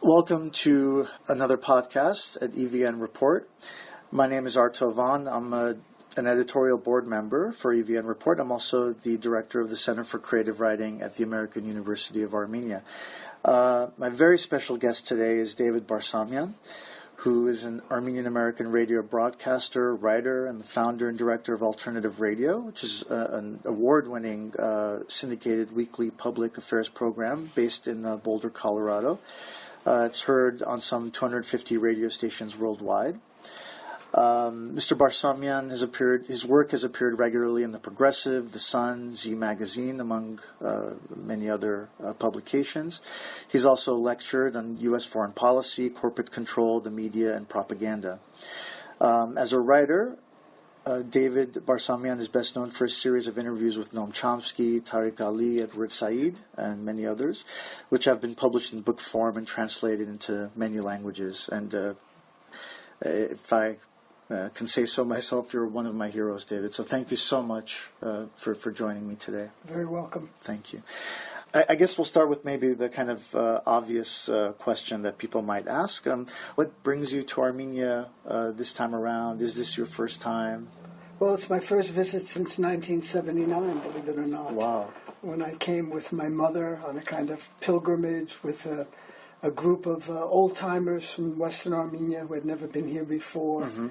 Welcome to another podcast at EVN Report. My name is Arto Vaun. I'm an editorial board member for EVN Report. I'm also the director of the Center for Creative Writing at the American University of Armenia. My very special guest today is David Barsamian, who is an Armenian-American radio broadcaster, writer, and the founder and director of Alternative Radio, which is an award-winning syndicated weekly public affairs program based in Boulder, Colorado. It's heard on some 250 radio stations worldwide. Mr. Barsamian his work has appeared regularly in The Progressive, The Sun, Z Magazine, among many other publications. He's also lectured on U.S. foreign policy, corporate control, the media, and propaganda. As a writer, David Barsamian is best known for a series of interviews with Noam Chomsky, Tariq Ali, Edward Said, and many others, which have been published in book form and translated into many languages. And if I can say so myself, you're one of my heroes, David. So thank you so much for joining me today. Very welcome. Thank you. I guess we'll start with maybe the kind of obvious question that people might ask. What brings you to Armenia this time around? Is this your first time? Well, it's my first visit since 1979, believe it or not. Wow. When I came with my mother on a kind of pilgrimage with a group of old-timers from Western Armenia who had never been here before. Mm-hmm.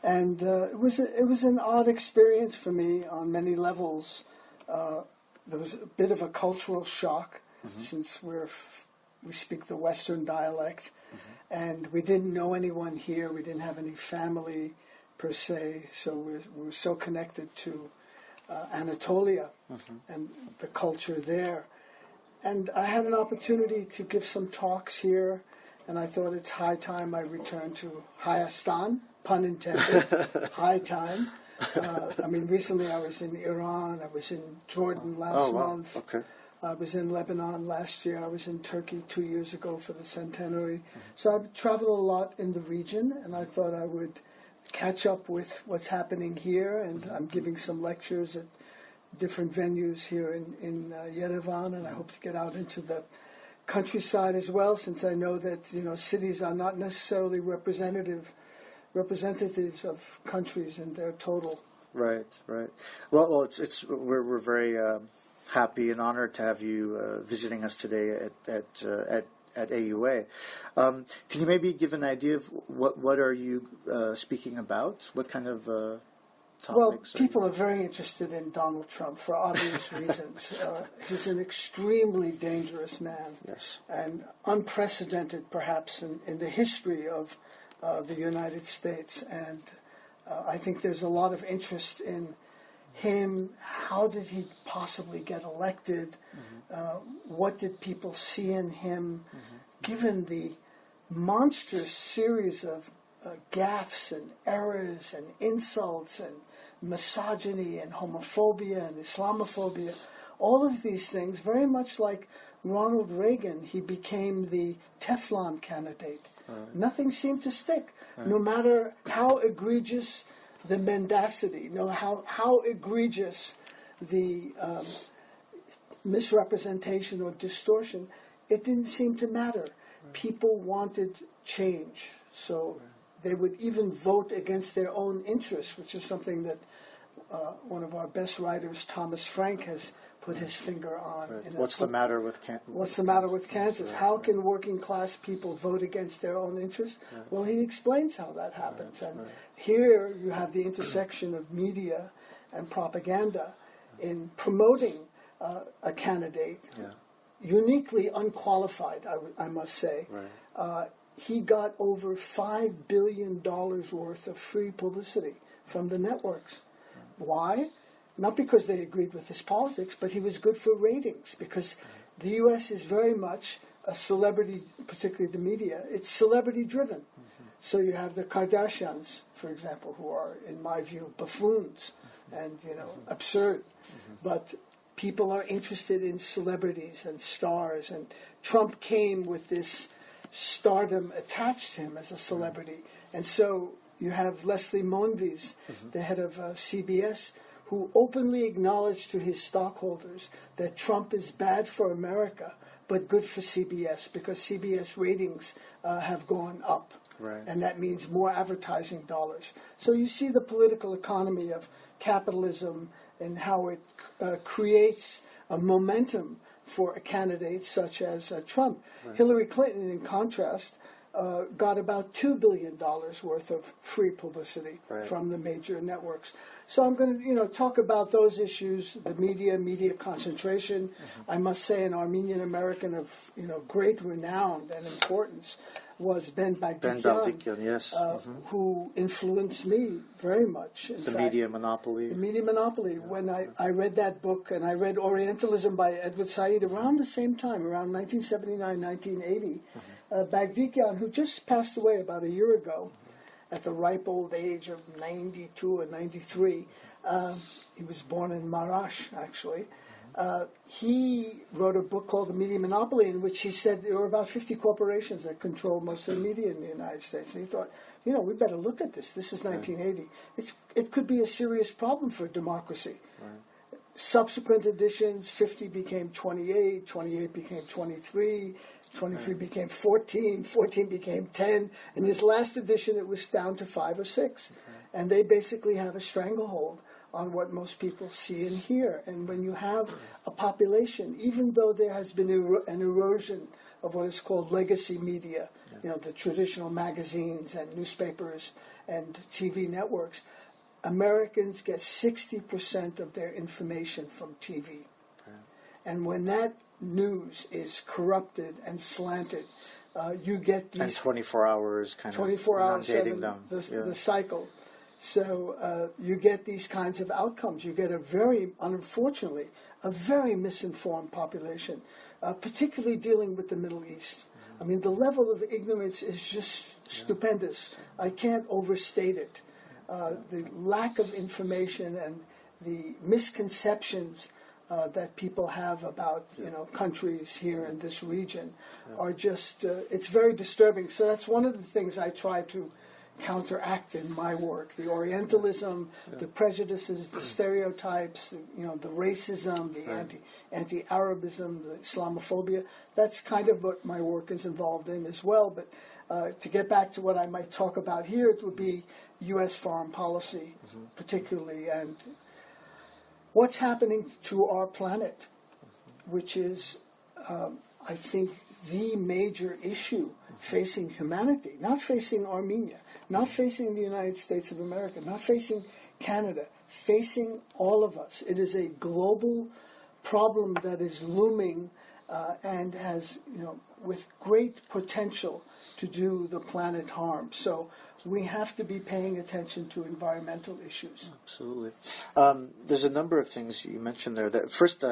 And it was an odd experience for me on many levels. There was a bit of a cultural shock, mm-hmm. since we speak the Western dialect, mm-hmm. and we didn't know anyone here. We didn't have any family per se, so we were so connected to Anatolia, mm-hmm. and the culture there. And I had an opportunity to give some talks here, and I thought it's high time I returned to Hayastan, pun intended, high time. Recently I was in Iran, I was in Jordan last month. Okay. I was in Lebanon last year, I was in Turkey 2 years ago for the centenary. Mm-hmm. So I've traveled a lot in the region, and I thought I would catch up with what's happening here, and I'm giving some lectures at different venues here in Yerevan, and I hope to get out into the countryside as well, since I know that cities are not necessarily representatives of countries in their total. Right. Well, we're very happy and honored to have you visiting us today at AUA. Can you maybe give an idea of what are you speaking about? What kind of topics? Well, people are very interested in Donald Trump for obvious reasons. He's an extremely dangerous man, yes, and unprecedented perhaps in the history of the United States, and I think there's a lot of interest in him. How did he possibly get elected? Mm-hmm. What did people see in him? Mm-hmm. Given the monstrous series of gaffes and errors and insults and misogyny and homophobia and Islamophobia, all of these things, very much like Ronald Reagan, he became the Teflon candidate. Right. Nothing seemed to stick, right. No matter how egregious the mendacity, how egregious the misrepresentation or distortion, it didn't seem to matter. Right. People wanted change, so they would even vote against their own interests, which is something that one of our best writers, Thomas Frank, has put his finger on. Right. What's the matter with Kansas? What's the matter with Kansas? How can working class people vote against their own interests? Right. Well, he explains how that happens. Right. And here you have the intersection of media and propaganda in promoting a candidate, uniquely unqualified, I must say. Right. He got over $5 billion worth of free publicity from the networks. Right. Why? Not because they agreed with his politics, but he was good for ratings, because the U.S. is very much a celebrity, particularly the media. It's celebrity-driven. Mm-hmm. So you have the Kardashians, for example, who are, in my view, buffoons and, absurd. Mm-hmm. But people are interested in celebrities and stars, and Trump came with this stardom attached to him as a celebrity. And so you have Leslie Monvis, mm-hmm. the head of CBS, who openly acknowledged to his stockholders that Trump is bad for America, but good for CBS because CBS ratings have gone up. Right. And that means more advertising dollars. So you see the political economy of capitalism and how it creates a momentum for a candidate such as Trump. Right. Hillary Clinton, in contrast, got about $2 billion worth of free publicity from the major networks. So I'm going to, talk about those issues, the media concentration. I must say an Armenian American of, great renown and importance was Ben Bagdikian, yes. who influenced me very much. In fact, Media Monopoly. The Media Monopoly. Yeah. When I read that book, and I read Orientalism by Edward Said around the same time, around 1979, 1980, Bagdikian, who just passed away about a year ago, at the ripe old age of 92 or 93. He was born in Marash, actually. He wrote a book called The Media Monopoly, in which he said there were about 50 corporations that control most of the media in the United States. And he thought, we better look at this. This is 1980. It could be a serious problem for democracy. Right. Subsequent editions, 50 became 28, 28 became 23, 23 became 14, 14 became 10. In his last edition, it was down to 5 or 6. And they basically have a stranglehold on what most people see and hear. And when you have a population, even though there has been an erosion of what is called legacy media, the traditional magazines and newspapers and TV networks, Americans get 60% of their information from TV. And when that news is corrupted and slanted, you get these... And 24 hours kind 24 of hours, inundating them. The cycle. So you get these kinds of outcomes. You get unfortunately, a very misinformed population, particularly dealing with the Middle East. I mean, the level of ignorance is just stupendous. I can't overstate it. The lack of information and the misconceptions that people have about, countries here in this region are just, it's very disturbing. So that's one of the things I try to counteract in my work: the Orientalism, the prejudices, the stereotypes, the racism, the anti-Arabism, the Islamophobia. That's kind of what my work is involved in as well. But to get back to what I might talk about here, it would be U.S. foreign policy, particularly, and what's happening to our planet, which is, I think, the major issue facing humanity, not facing Armenia, not facing the United States of America, not facing Canada, facing all of us. It is a global problem that is looming and has, with great potential to do the planet harm. So we have to be paying attention to environmental issues. Absolutely. There's a number of things you mentioned there. That first,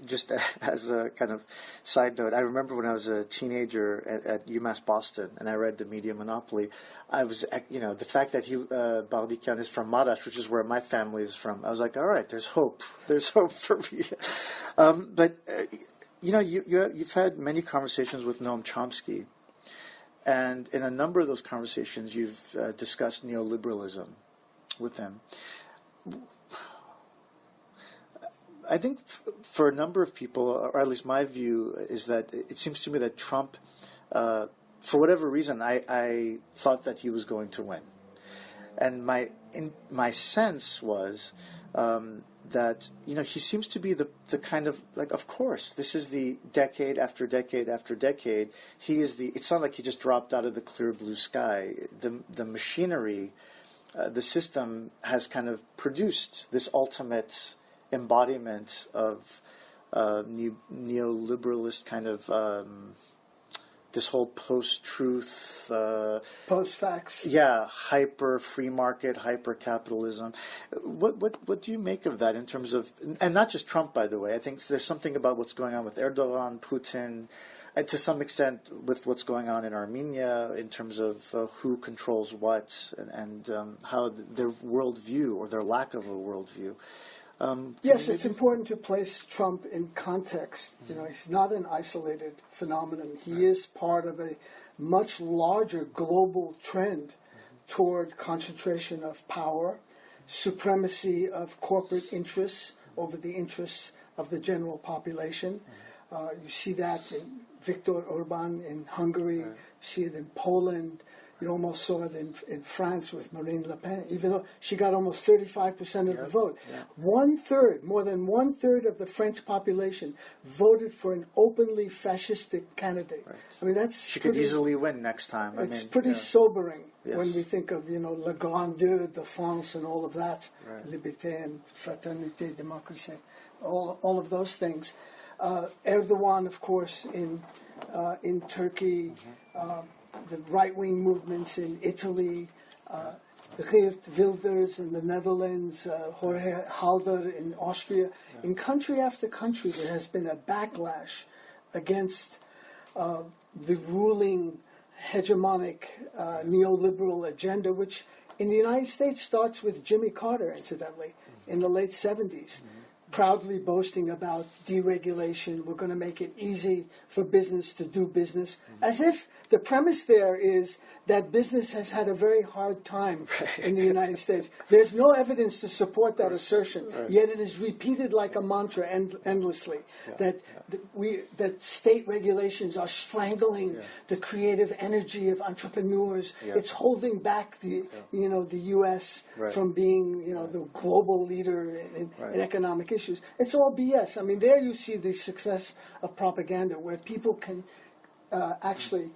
just as a kind of side note, I remember when I was a teenager at UMass Boston, and I read The Media Monopoly. I was, the fact that Bagdikian is from Marash, which is where my family is from. I was like, all right, there's hope. There's hope for me. You've had many conversations with Noam Chomsky. And in a number of those conversations, you've discussed neoliberalism with him. I think for a number of people, or at least my view, is that it seems to me that Trump, for whatever reason, I thought that he was going to win. And my sense was that, he seems to be the kind of, of course, this is the decade after decade after decade. He is it's not like he just dropped out of the clear blue sky. The machinery, the system has kind of produced this ultimate embodiment of neoliberalist kind of, this whole post-truth... post-facts. Yeah, hyper free market, hyper capitalism. What do you make of that in terms of... And not just Trump, by the way. I think there's something about what's going on with Erdogan, Putin, and to some extent with what's going on in Armenia in terms of who controls what and how their worldview or their lack of a worldview. Yes, it's important to place Trump in context. He's not an isolated phenomenon. He is part of a much larger global trend toward concentration of power, supremacy of corporate interests over the interests of the general population, You see that in Viktor Orban in Hungary. You see it in Poland. You almost saw it in France with Marine Le Pen, even though she got almost 35% of the vote. Yeah. More than one third of the French population voted for an openly fascistic candidate. Right. I mean, she could easily win next time. It's pretty sobering when we think of, la grandeur de France and all of that, liberté and fraternité, démocratie, all of those things. Erdogan, of course, in Turkey. The right-wing movements in Italy, Geert Wilders in the Netherlands, Jorge Halder in Austria. In country after country, there has been a backlash against the ruling hegemonic neoliberal agenda, which in the United States starts with Jimmy Carter, incidentally, in the late 70s. Proudly boasting about deregulation. We're going to make it easy for business to do business. As if the premise there is that business has had a very hard time in the United States. There's no evidence to support that assertion, yet it is repeated like a mantra endlessly, that state regulations are strangling the creative energy of entrepreneurs. It's holding back the U.S. from being the global leader in economic issues. It's all BS. I mean, there you see the success of propaganda, where people can actually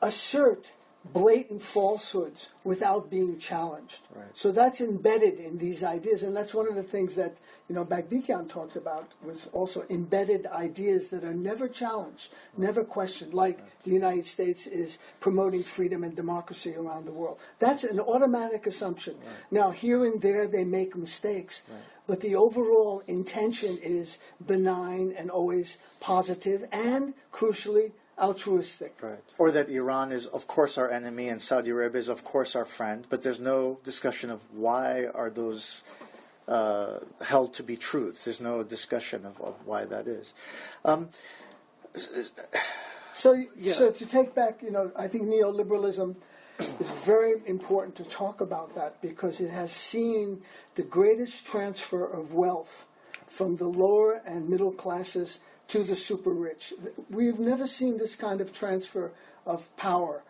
assert blatant falsehoods without being challenged. So that's embedded in these ideas, and that's one of the things that Bagdikian talked about, was also embedded ideas that are never challenged, never questioned, like the United States is promoting freedom and democracy around the world. That's an automatic assumption. Now, here and there they make mistakes, but the overall intention is benign and always positive and, crucially, altruistic. Or that Iran is, of course, our enemy and Saudi Arabia is, of course, our friend, but there's no discussion of why are those held to be truths. There's no discussion of why that is. So to take back, I think neoliberalism is very important to talk about that, because it has seen the greatest transfer of wealth from the lower and middle classes to the super rich. We've never seen this kind of transfer of power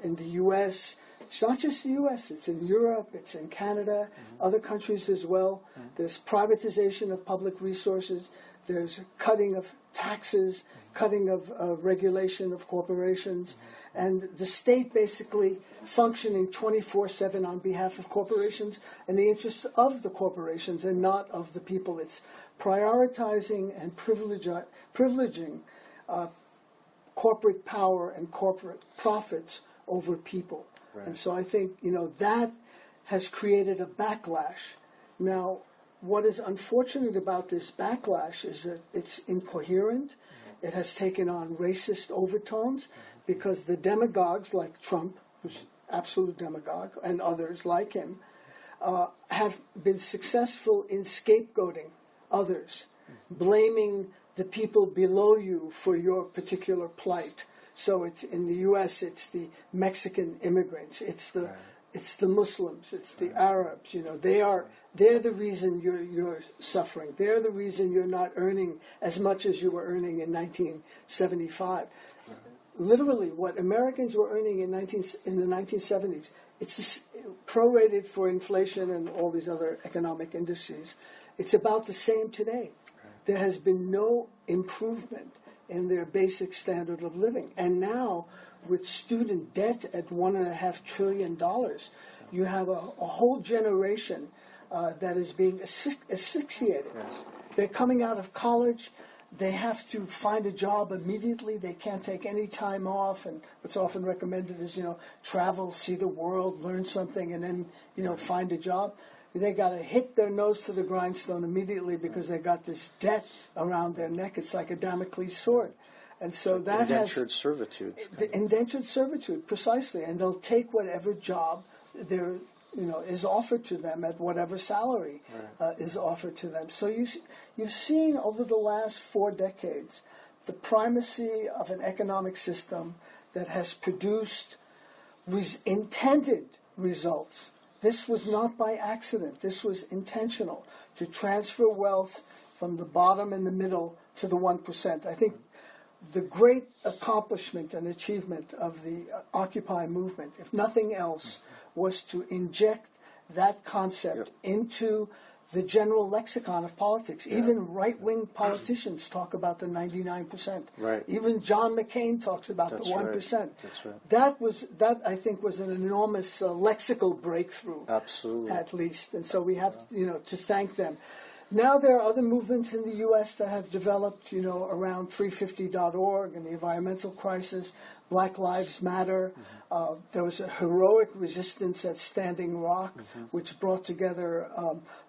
in the U.S. It's not just the U.S., it's in Europe, it's in Canada, other countries as well. There's privatization of public resources, there's cutting of taxes, cutting of regulation of corporations, and the state basically functioning 24/7 on behalf of corporations in the interest of the corporations and not of the people. It's prioritizing and privileging corporate power and corporate profits over people. And so I think, that has created a backlash. Now, what is unfortunate about this backlash is that it's incoherent. It has taken on racist overtones, because the demagogues like Trump, who's absolute demagogue, and others like him, have been successful in scapegoating others, blaming the people below you for your particular plight. So it's in the U.S. it's the Mexican immigrants, it's the Muslims, it's the Arabs. They're the reason you're suffering. They're the reason you're not earning as much as you were earning in 1975. Literally, what Americans were earning in the 1970s, it's prorated for inflation and all these other economic indices. It's about the same today. There has been no improvement in their basic standard of living. And now, with student debt at $1.5 trillion, you have a whole generation that is being asphyxiated. They're coming out of college. They have to find a job immediately. They can't take any time off. And what's often recommended is, travel, see the world, learn something, and then, find a job. They got to hit their nose to the grindstone immediately because they got this debt around their neck. It's like a Damocles sword. And so that indentured servitude. The indentured servitude, precisely. And they'll take whatever job is offered to them at whatever salary is offered to them. So you've seen over the last 4 decades the primacy of an economic system that has produced intended results. This was not by accident. This was intentional, to transfer wealth from the bottom and the middle to the 1%. I think the great accomplishment and achievement of the Occupy movement, if nothing else, was to inject that concept into the general lexicon of politics. Even right-wing politicians talk about the 99%. Right. Even John McCain talks about the 1%. Right. That's right. That I think was an enormous lexical breakthrough. Absolutely. At least, and so we have to thank them. Now there are other movements in the U.S. that have developed, around 350.org and the environmental crisis, Black Lives Matter. There was a heroic resistance at Standing Rock, which brought together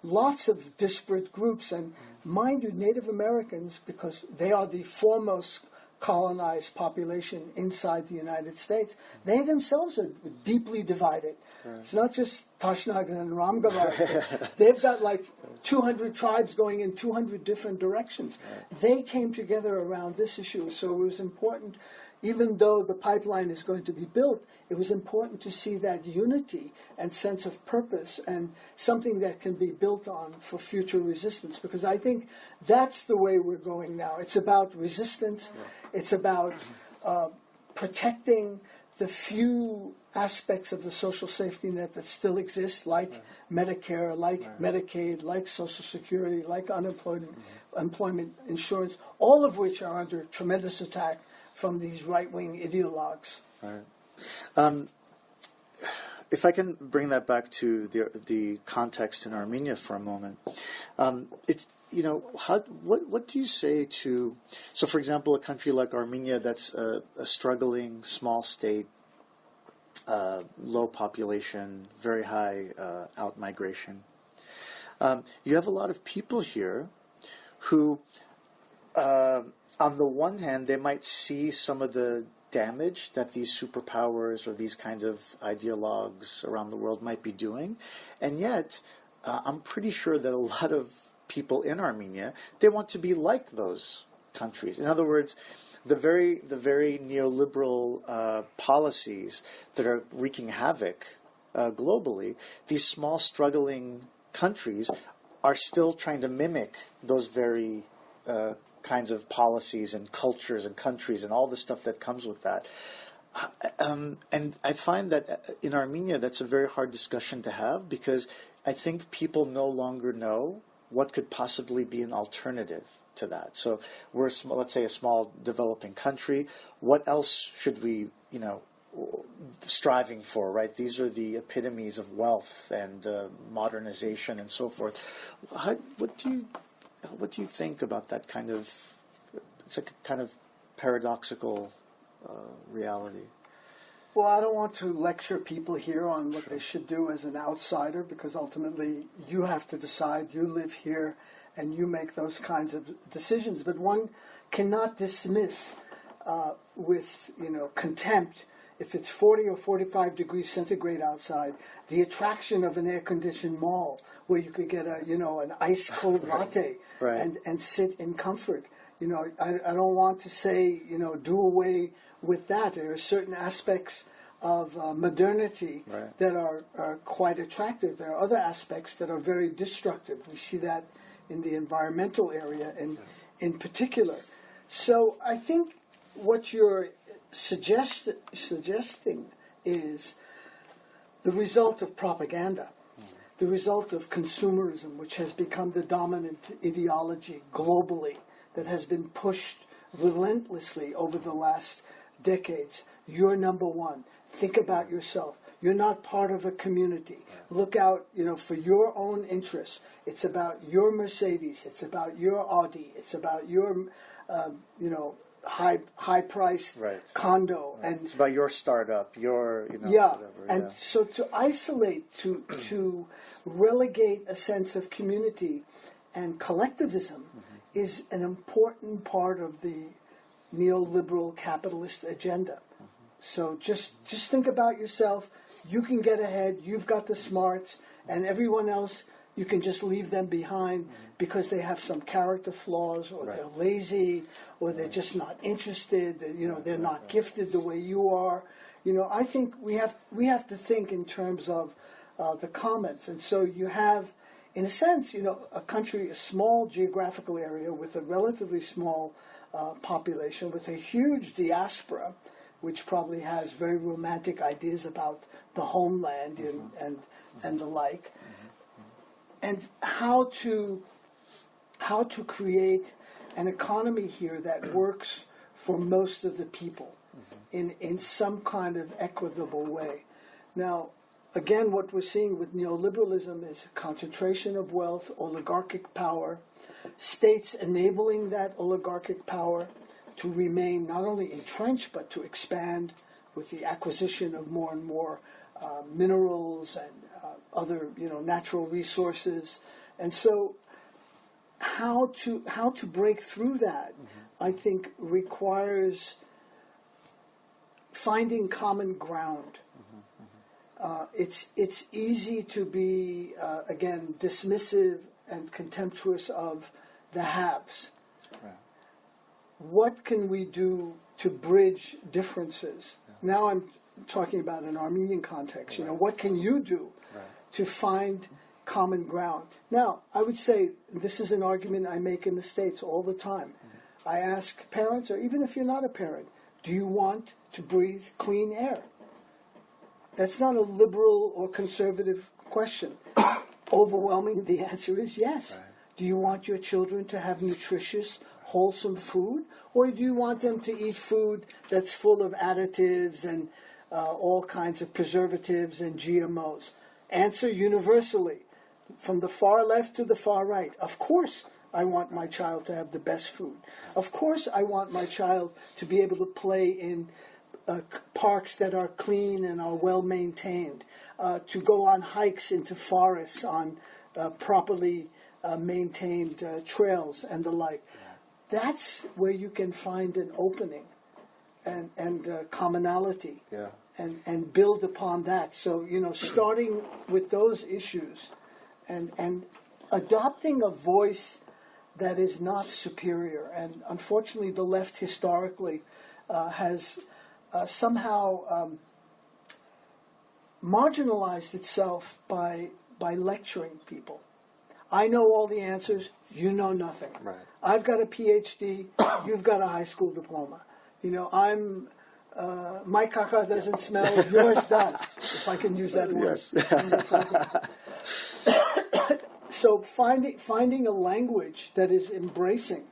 lots of disparate groups. And mind you, Native Americans, because they are the foremost colonized population inside the United States, they themselves are deeply divided. Right. It's not just Tashnag and Ramgavars. They've got like 200 tribes going in 200 different directions. Right. They came together around this issue, so it was important. Even though the pipeline is going to be built, it was important to see that unity and sense of purpose and something that can be built on for future resistance, because I think that's the way we're going now. It's about resistance. It's about protecting the few aspects of the social safety net that still exist, like Medicare, like Medicaid, like Social Security, like employment insurance, all of which are under tremendous attack from these right-wing ideologues. Right. If I can bring that back to the context in Armenia for a moment, what do you say to? So, for example, a country like Armenia, that's a struggling small state, low population, very high out migration. You have a lot of people here who. On the one hand, they might see some of the damage that these superpowers or these kinds of ideologues around the world might be doing, and yet I'm pretty sure that a lot of people in Armenia, they want to be like those countries. In other words, the very neoliberal policies that are wreaking havoc globally, these small struggling countries are still trying to mimic those very kinds of policies and cultures and countries and all the stuff that comes with that. And I find that in Armenia, that's a very hard discussion to have, because I think people no longer know what could possibly be an alternative to that. So we're, let's say, a small developing country. What else should we, striving for, right? These are the epitomes of wealth and modernization and so forth. What do you think about that kind of? It's a kind of paradoxical reality. Well, I don't want to lecture people here on what they should do as an outsider, because ultimately you have to decide. You live here, and you make those kinds of decisions. But one cannot dismiss with contempt, if it's 40 or 45 degrees centigrade outside, the attraction of an air-conditioned mall where you could get an ice-cold latte and sit in comfort. I don't want to say, do away with that. There are certain aspects of modernity that are quite attractive. There are other aspects that are very destructive. We see that in the environmental area in particular. So I think what you're suggesting is the result of propaganda, the result of consumerism, which has become the dominant ideology globally, that has been pushed relentlessly over the last decades. You're number one. Think about yourself. You're not part of a community. Look out, for your own interests. It's about your Mercedes. It's about your Audi. It's about your, high-priced condo. Right. And it's about your startup, your, whatever. And so to isolate, to relegate a sense of community and collectivism is an important part of the neoliberal capitalist agenda. So just think about yourself. You can get ahead. You've got the smarts, and everyone else, you can just leave them behind because they have some character flaws, or they're lazy, or they're just not interested. They're not gifted the way you are. I think we have to think in terms of the commons. And so you have in a sense, a country, a small geographical area with a relatively small population, with a huge diaspora, which probably has very romantic ideas about the homeland and the like, and how to create an economy here that works for most of the people in some kind of equitable way. Now, again, what we're seeing with neoliberalism is concentration of wealth, oligarchic power, states enabling that oligarchic power to remain not only entrenched but to expand with the acquisition of more and more minerals and other natural resources. And so how to break through that, I think, requires finding common ground. It's easy to be, again, dismissive and contemptuous of the haves. Right. What can we do to bridge differences? Yeah. Now I'm talking about an Armenian context. Right. What can you do to find common ground? Now, I would say this is an argument I make in the States all the time. I ask parents, or even if you're not a parent, do you want to breathe clean air? That's not a liberal or conservative question. Overwhelmingly, the answer is yes. Right. Do you want your children to have nutritious, wholesome food? Or do you want them to eat food that's full of additives and all kinds of preservatives and GMOs? Answer universally, from the far left to the far right. Of course I want my child to have the best food. Of course I want my child to be able to play in parks that are clean and are well maintained, to go on hikes into forests on properly maintained trails and the like. That's where you can find an opening and commonality, and build upon that. So, starting with those issues and adopting a voice that is not superior. And unfortunately, the left historically has somehow marginalized itself by lecturing people. I know all the answers, you know nothing. Right. I've got a PhD, you've got a high school diploma. I'm my caca doesn't smell, yours does, if I can use that word. Yes. So finding a language that is embracing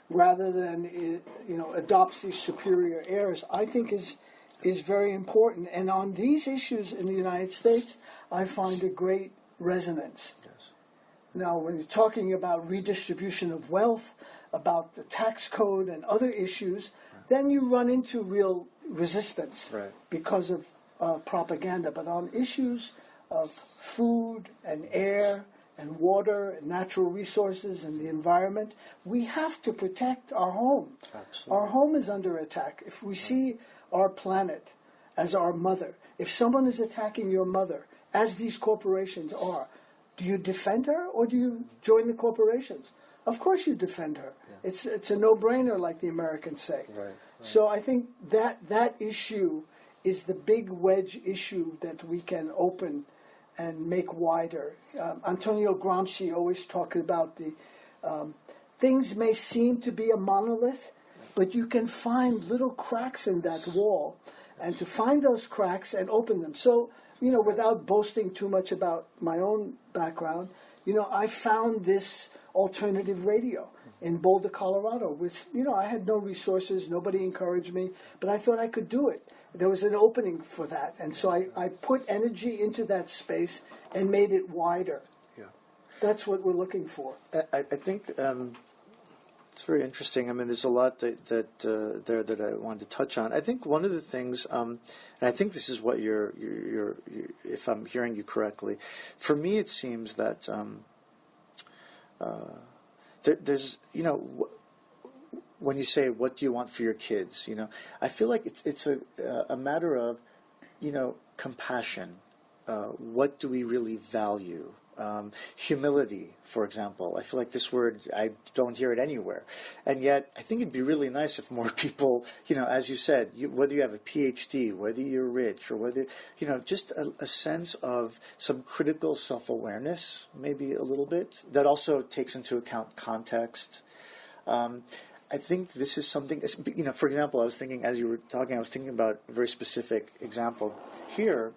rather than adopts these superior airs, I think is very important. And on these issues in the United States, I find a great resonance. Yes. Now, when you're talking about redistribution of wealth, about the tax code and other issues, then you run into real resistance because of propaganda. But on issues of food and air and water and natural resources and the environment, we have to protect our home. Absolutely. Our home is under attack. If we see our planet as our mother, if someone is attacking your mother, as these corporations are, do you defend her or do you join the corporations? Of course you defend her. Yeah. It's a no-brainer, like the Americans say. Right. So I think that issue is the big wedge issue that we can open and make wider. Antonio Gramsci always talked about the things may seem to be a monolith, but you can find little cracks in that wall, and to find those cracks and open them. So, without boasting too much about my own background, I found this alternative radio in Boulder, Colorado. With I had no resources, nobody encouraged me, but I thought I could do it. There was an opening for that, and so I put energy into that space and made it wider. Yeah, that's what we're looking for. I think it's very interesting. I mean, there's a lot that I wanted to touch on. I think one of the things, and I think this is what you're if I'm hearing you correctly, for me it seems that there's when you say what do you want for your kids, I feel like it's a matter of compassion. What do we really value Humility, for example. I feel like this word, I don't hear it anywhere. And yet, I think it'd be really nice if more people, as you said, whether you have a PhD, whether you're rich, or whether, just a sense of some critical self-awareness, maybe a little bit, that also takes into account context. I think this is something, for example, I was thinking, as you were talking, I was thinking about a very specific example. Here,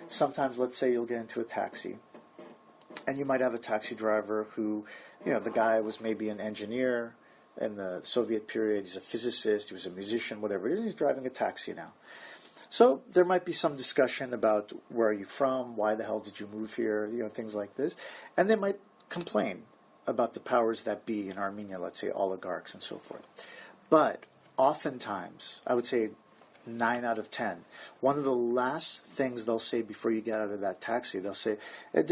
sometimes, let's say you'll get into a taxi, and you might have a taxi driver who, the guy was maybe an engineer in the Soviet period, he's a physicist, he was a musician, whatever it is, he's driving a taxi now. So there might be some discussion about where are you from, why the hell did you move here, things like this. And they might complain about the powers that be in Armenia, let's say oligarchs and so forth. But oftentimes, I would say 9 out of 10, one of the last things they'll say before you get out of that taxi, they'll say, what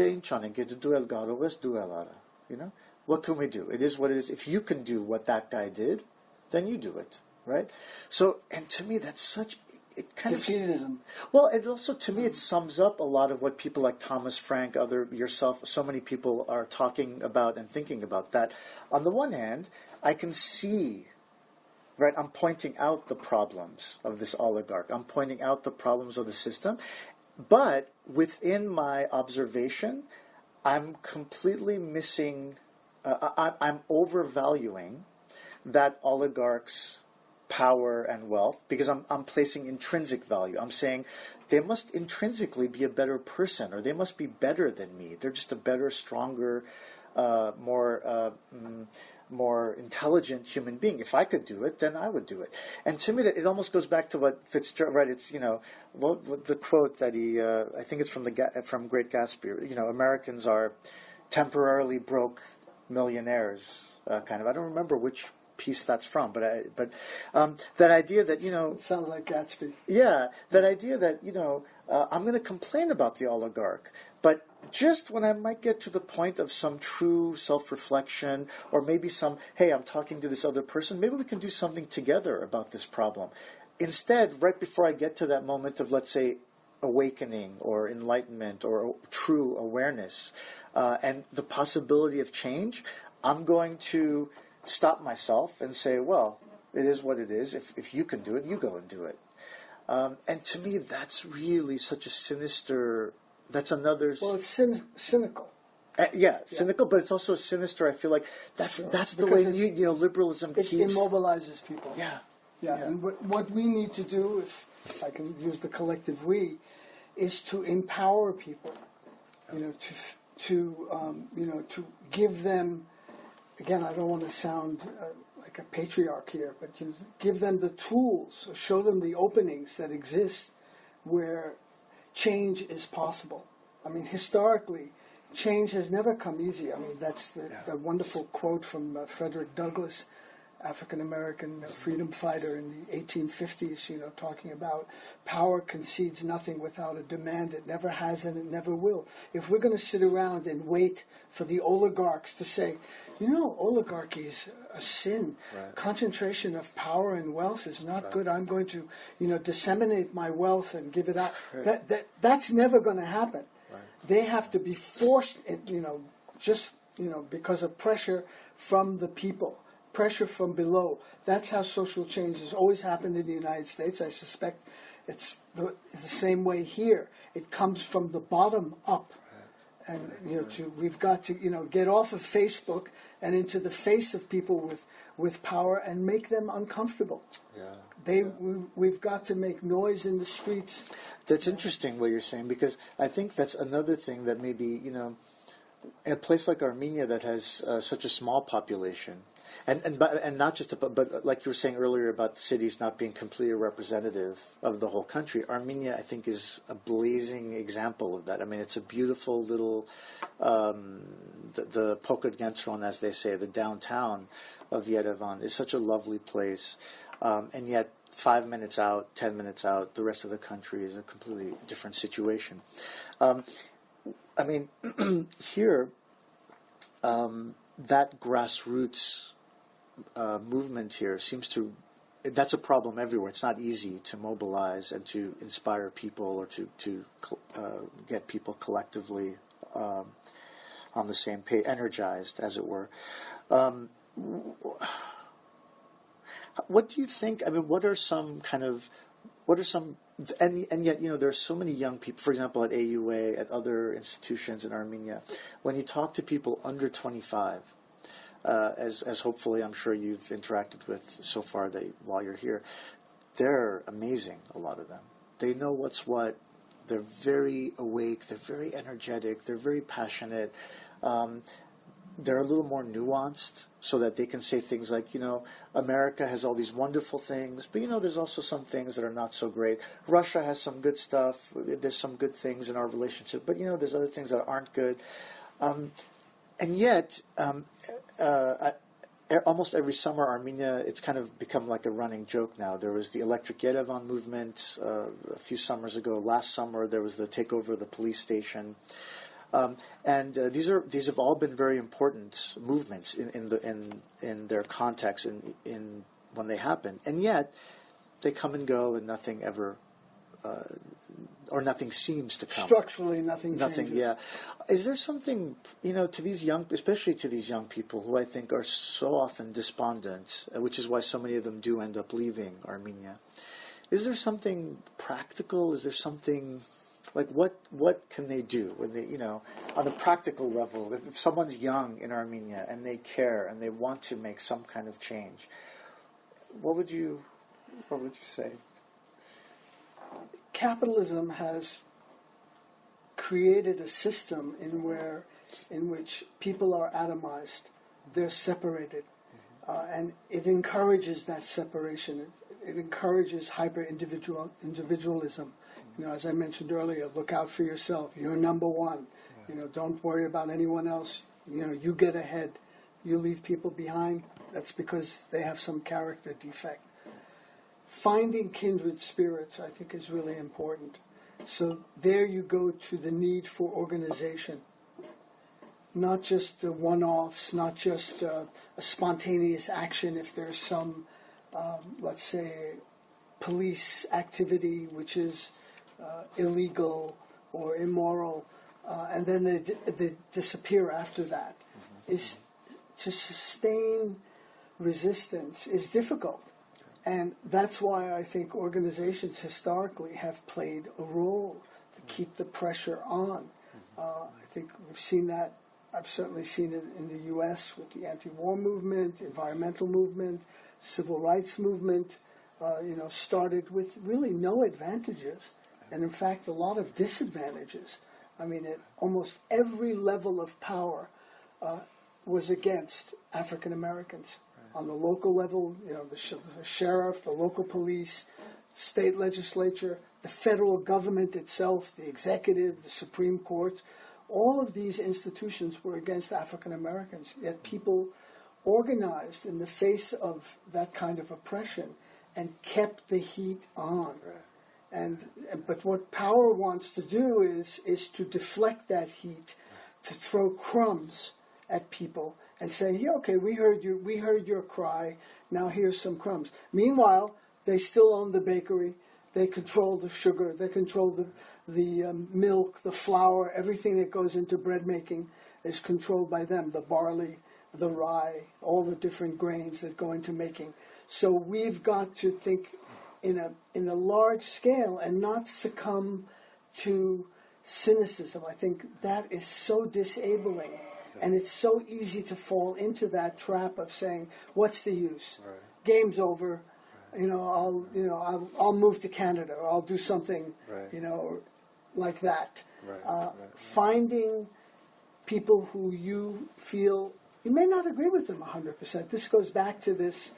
can we do? It is what it is. If you can do what that guy did, then you do it, right? So, and to me, that's such... It kind defeatism. Well, it also, to me, it sums up a lot of what people like Thomas Frank, yourself, so many people are talking about and thinking about. That on the one hand, I can see, right, I'm pointing out the problems of this oligarch. I'm pointing out the problems of the system. But within my observation, I'm completely missing, I'm overvaluing that oligarch's power and wealth, because I'm placing intrinsic value. I'm saying they must intrinsically be a better person, or they must be better than me. They're just a better, stronger, more intelligent human being. If I could do it, then I would do it. And to me, it almost goes back to what Fitzgerald, right? It's what the quote that he, I think it's from Great Gatsby. Americans are temporarily broke millionaires, kind of. I don't remember which piece that's from, but that idea that it sounds like Gatsby. Yeah, that idea that I'm going to complain about the oligarch, but just when I might get to the point of some true self-reflection, or maybe hey, I'm talking to this other person, maybe we can do something together about this problem. Instead, right before I get to that moment of, let's say, awakening or enlightenment or true awareness and the possibility of change, I'm going to stop myself and say, well, it is what it is. If you can do it, you go and do it. And to me, that's really such a sinister... That's another... Well, it's cynical. Cynical, but it's also sinister. I feel like that's the way liberalism keeps... It immobilizes people. Yeah. And what we need to do, if I can use the collective we, is to empower people. To give them... Again, I don't want to sound like a patriarch here, but give them the tools, show them the openings that exist where change is possible. I mean, historically, change has never come easy. I mean, that's the wonderful quote from Frederick Douglass, African-American freedom fighter in the 1850s, talking about power concedes nothing without a demand. It never has and it never will. If we're going to sit around and wait for the oligarchs to say, oligarchy is a sin. Right. Concentration of power and wealth is not good. I'm going to, disseminate my wealth and give it out. Right. That's never going to happen. Right. They have to be forced, because of pressure from the people. Pressure from below. That's how social change has always happened in the United States. I suspect it's the same way here. It comes from the bottom up. And we've got to get off of Facebook and into the face of people with power and make them uncomfortable. We've got to make noise in the streets. That's interesting what you're saying, because I think that's another thing that maybe in a place like Armenia that has such a small population. And not just, but like you were saying earlier about the cities not being completely representative of the whole country, Armenia, I think, is a blazing example of that. I mean, it's a beautiful little, the Pokrtgentron, as they say, the downtown of Yerevan, is such a lovely place. And yet, 5 minutes out, 10 minutes out, the rest of the country is a completely different situation. I mean, here, that grassroots movement here seems to, that's a problem everywhere. It's not easy to mobilize and to inspire people or to get people collectively on the same page, energized, as it were. What do you think? I mean, what are some, and yet, there's so many young people, for example, at AUA, at other institutions in Armenia, when you talk to people under 25, as hopefully I'm sure you've interacted with so far while you're here, they're amazing, a lot of them. They know what's what. They're very awake. They're very energetic. They're very passionate. They're a little more nuanced so that they can say things like, America has all these wonderful things, but, there's also some things that are not so great. Russia has some good stuff. There's some good things in our relationship, but, there's other things that aren't good. And yet, almost every summer, Armenia, it's kind of become like a running joke now. There was the Electric Yerevan movement a few summers ago. Last summer, there was the takeover of the police station. And these have all been very important movements in their context in when they happen. And yet, they come and go, and nothing ever, or nothing seems to come. Structurally, nothing changes. Yeah. Is there something, to these especially to these young people who I think are so often despondent, which is why so many of them do end up leaving Armenia. Is there something practical? Is there something, like what can they do when they, on the practical level, if someone's young in Armenia and they care and they want to make some kind of change, what would you say? Capitalism has created a system in which people are atomized, they're separated, and it encourages that separation. It encourages hyper-individualism. As I mentioned earlier, look out for yourself. You're number one. Don't worry about anyone else. You get ahead. You leave people behind. That's because they have some character defect. Finding kindred spirits, I think, is really important. So there you go to the need for organization. Not just one-offs, not just a spontaneous action if there's some, let's say, police activity which is illegal or immoral, and then they disappear after that. Is to sustain resistance is difficult. And that's why I think organizations historically have played a role to keep the pressure on. I think we've seen that. I've certainly seen it in the U.S. with the anti-war movement, environmental movement, civil rights movement, started with really no advantages. And in fact, a lot of disadvantages. I mean, at almost every level of power was against African Americans. On the local level, the sheriff, the local police, state legislature, the federal government itself, the executive, the Supreme Court, all of these institutions were against African Americans. Yet people organized in the face of that kind of oppression and kept the heat on. Right. But what power wants to do is to deflect that heat, to throw crumbs at people and say, yeah, okay, we heard your cry, now here's some crumbs. Meanwhile, they still own the bakery, they control the sugar, they control the milk, the flour, everything that goes into bread making is controlled by them, the barley, the rye, all the different grains that go into making. So we've got to think in a large scale and not succumb to cynicism. I think that is so disabling. And it's so easy to fall into that trap of saying, "What's the use? Right. Game's over. Right. I'll move to Canada, or I'll do something, right. Like that." Right. Finding people who you feel you may not agree with them 100%. This goes back to this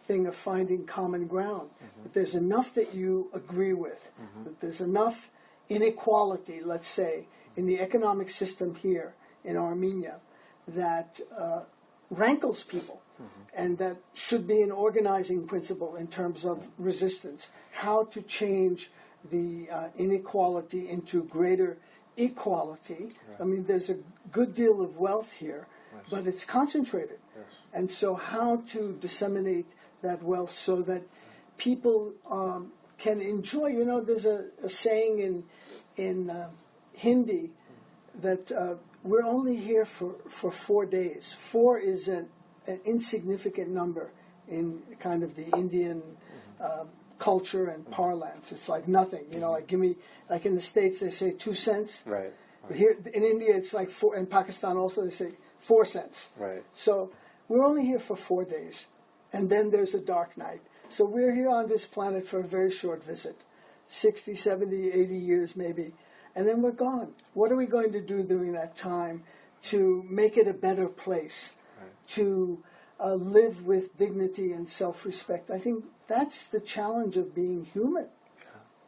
thing of finding common ground. Mm-hmm. But there's enough that you agree with. Mm-hmm. That there's enough inequality, let's say, in the economic system here in Armenia that rankles people, and that should be an organizing principle in terms of resistance. How to change the inequality into greater equality. Right. I mean, there's a good deal of wealth here, yes. But it's concentrated. Yes. And so how to disseminate that wealth so that people can enjoy. There's a saying in Hindi that we're only here for 4 days. 4 is an insignificant number in kind of the Indian culture and parlance. It's like nothing. You know, like like in the States they say 2 cents. Right. Here in India it's like 4. In Pakistan also they say 4 cents. Right. So we're only here for 4 days, and then there's a dark night. So we're here on this planet for a very short visit, 60, 70, 80 years maybe, and then we're gone. What are we going to do during that time to make it a better place, to live with dignity and self-respect? I think that's the challenge of being human.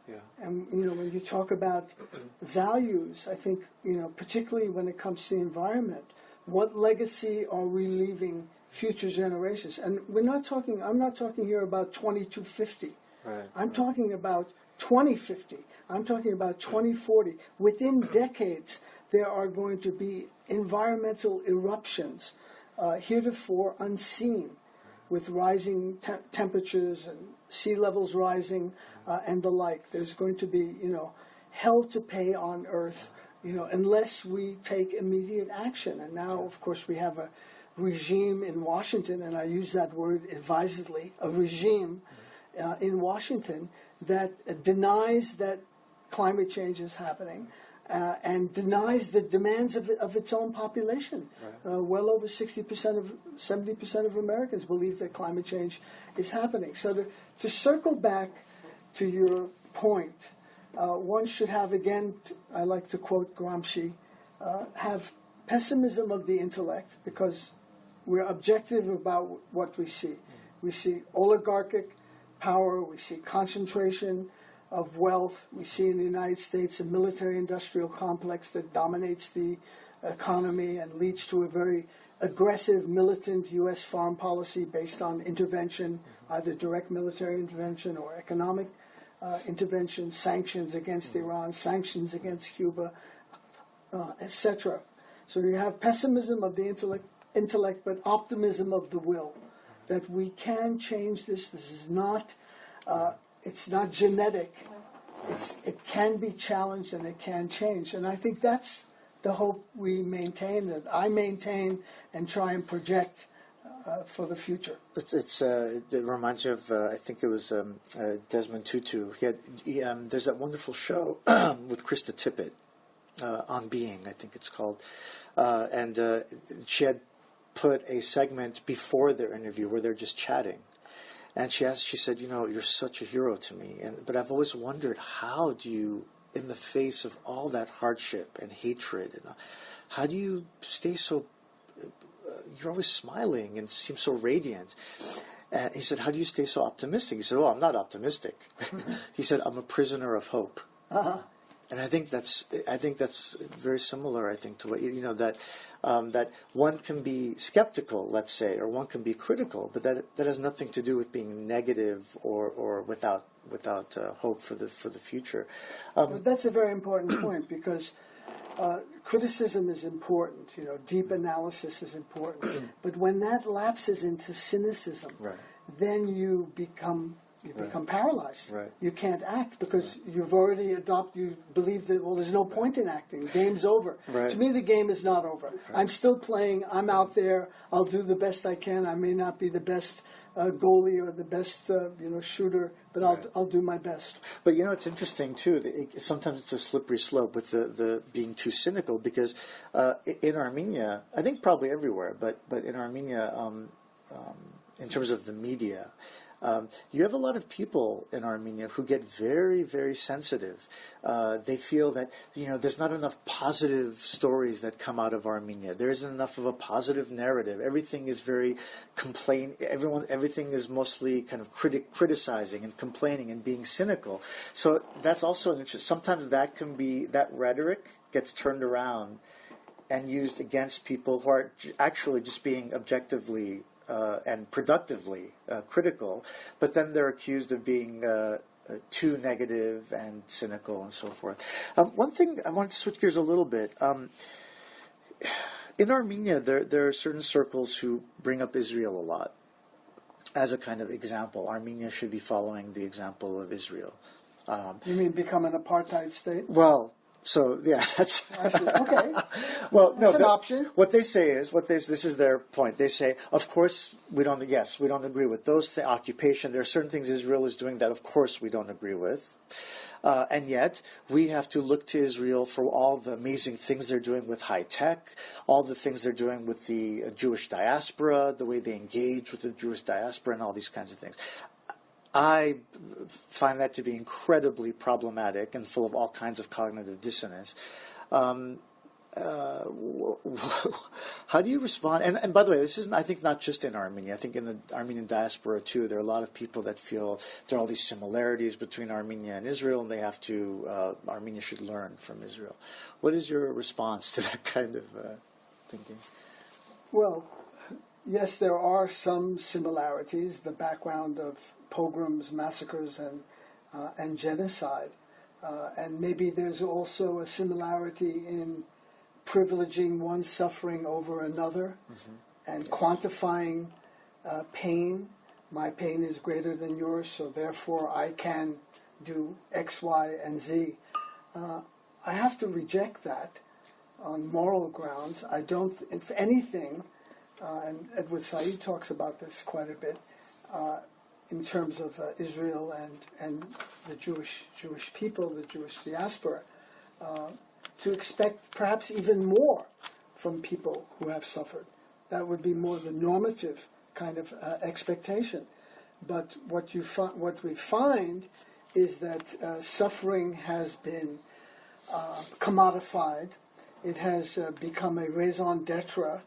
Yeah. And, you know, when you talk about values, I think, you know, particularly when it comes to the environment, what legacy are we leaving future generations? And I'm not talking here about 2250. Right. I'm talking about 2050. I'm talking about 2040. Within decades, there are going to be environmental eruptions, heretofore unseen, with rising temperatures and sea levels rising and the like. There's going to be, you know, hell to pay on Earth, you know, unless we take immediate action. And now, of course, we have a regime in Washington, and I use that word advisedly, a regime in Washington that denies that climate change is happening and denies the demands of its own population. Right. Well over 70% of Americans believe that climate change is happening. So to circle back to your point, one should have, again, I like to quote Gramsci, have pessimism of the intellect, because we're objective about what we see. We see oligarchic power, we see concentration of wealth, we see in the United States a military-industrial complex that dominates the economy and leads to a very aggressive, militant U.S. foreign policy based on intervention, either direct military intervention or economic intervention, sanctions against Iran, sanctions against Cuba, etc. So you have pessimism of the intellect, but optimism of the will, that we can change this. This is not, it's not genetic. It can be challenged and it can change. And I think that's the hope we maintain, that I maintain and try and project for the future. It reminds me of, I think it was Desmond Tutu. There's that wonderful show with Krista Tippett, On Being, I think it's called. And she had put a segment before their interview where they're just chatting. And she said, you know, you're such a hero to me. But I've always wondered, how do you, in the face of all that hardship and hatred, how do you stay so, you're always smiling and seem so radiant. And he said, how do you stay so optimistic? He said, I'm not optimistic. He said, I'm a prisoner of hope. Uh-huh. And I think that's very similar, I think, to what, you know, that one can be skeptical, let's say, or one can be critical, but that has nothing to do with being negative or without hope for the future. That's a very important point, because criticism is important. You know, deep analysis is important. But when that lapses into cynicism, right, then you become paralyzed. Right. You can't act because you've already you believe that, well, there's no point in acting. Game's over. Right. To me, the game is not over. Right. I'm still playing. I'm out there. I'll do the best I can. I may not be the best goalie or the best shooter, but I'll do my best. But you know, it's interesting too. Sometimes it's a slippery slope with the being too cynical, because in Armenia, I think probably everywhere, but in Armenia, in terms of the media, you have a lot of people in Armenia who get very, very sensitive. They feel that, you know, there's not enough positive stories that come out of Armenia. There isn't enough of a positive narrative. Everything is very everything is mostly kind of criticizing and complaining and being cynical. So that's also an interest. Sometimes that rhetoric gets turned around and used against people who are actually just being objectively and productively critical, but then they're accused of being too negative and cynical and so forth. One thing, I want to switch gears a little bit. In Armenia, there are certain circles who bring up Israel a lot as a kind of example. Armenia should be following the example of Israel. You mean become an apartheid state? Well, So yeah, that's I see. Okay. well, That's no. an option. What they say is this is their point. They say, of course, we don't agree with those occupation. There are certain things Israel is doing that, of course, we don't agree with. And yet, we have to look to Israel for all the amazing things they're doing with high tech, all the things they're doing with the Jewish diaspora, the way they engage with the Jewish diaspora, and all these kinds of things. I find that to be incredibly problematic and full of all kinds of cognitive dissonance. How do you respond? And by the way, this isn't, I think, not just in Armenia. I think in the Armenian diaspora, too, there are a lot of people that feel there are all these similarities between Armenia and Israel, and they have to, Armenia should learn from Israel. What is your response to that kind of thinking? Well, yes, there are some similarities. The background of pogroms, massacres, and genocide. And maybe there's also a similarity in privileging one suffering over another and quantifying pain. My pain is greater than yours, so therefore I can do X, Y, and Z. I have to reject that on moral grounds. I don't, if anything, and Edward Said talks about this quite a bit, in terms of Israel and the Jewish people, the Jewish diaspora, to expect perhaps even more from people who have suffered. That would be more the normative kind of expectation. But what we find is that suffering has been commodified. It has become a raison d'etre,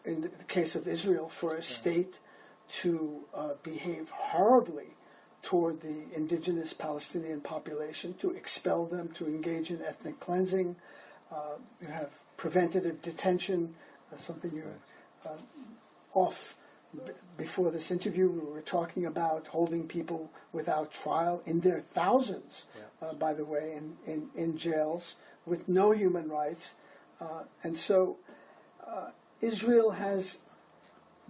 in the case of Israel, for a state to behave horribly toward the indigenous Palestinian population, to expel them, to engage in ethnic cleansing. You have preventative detention, something you before this interview we were talking about holding people without trial in their thousands, by the way, in jails with no human rights. And so Israel has,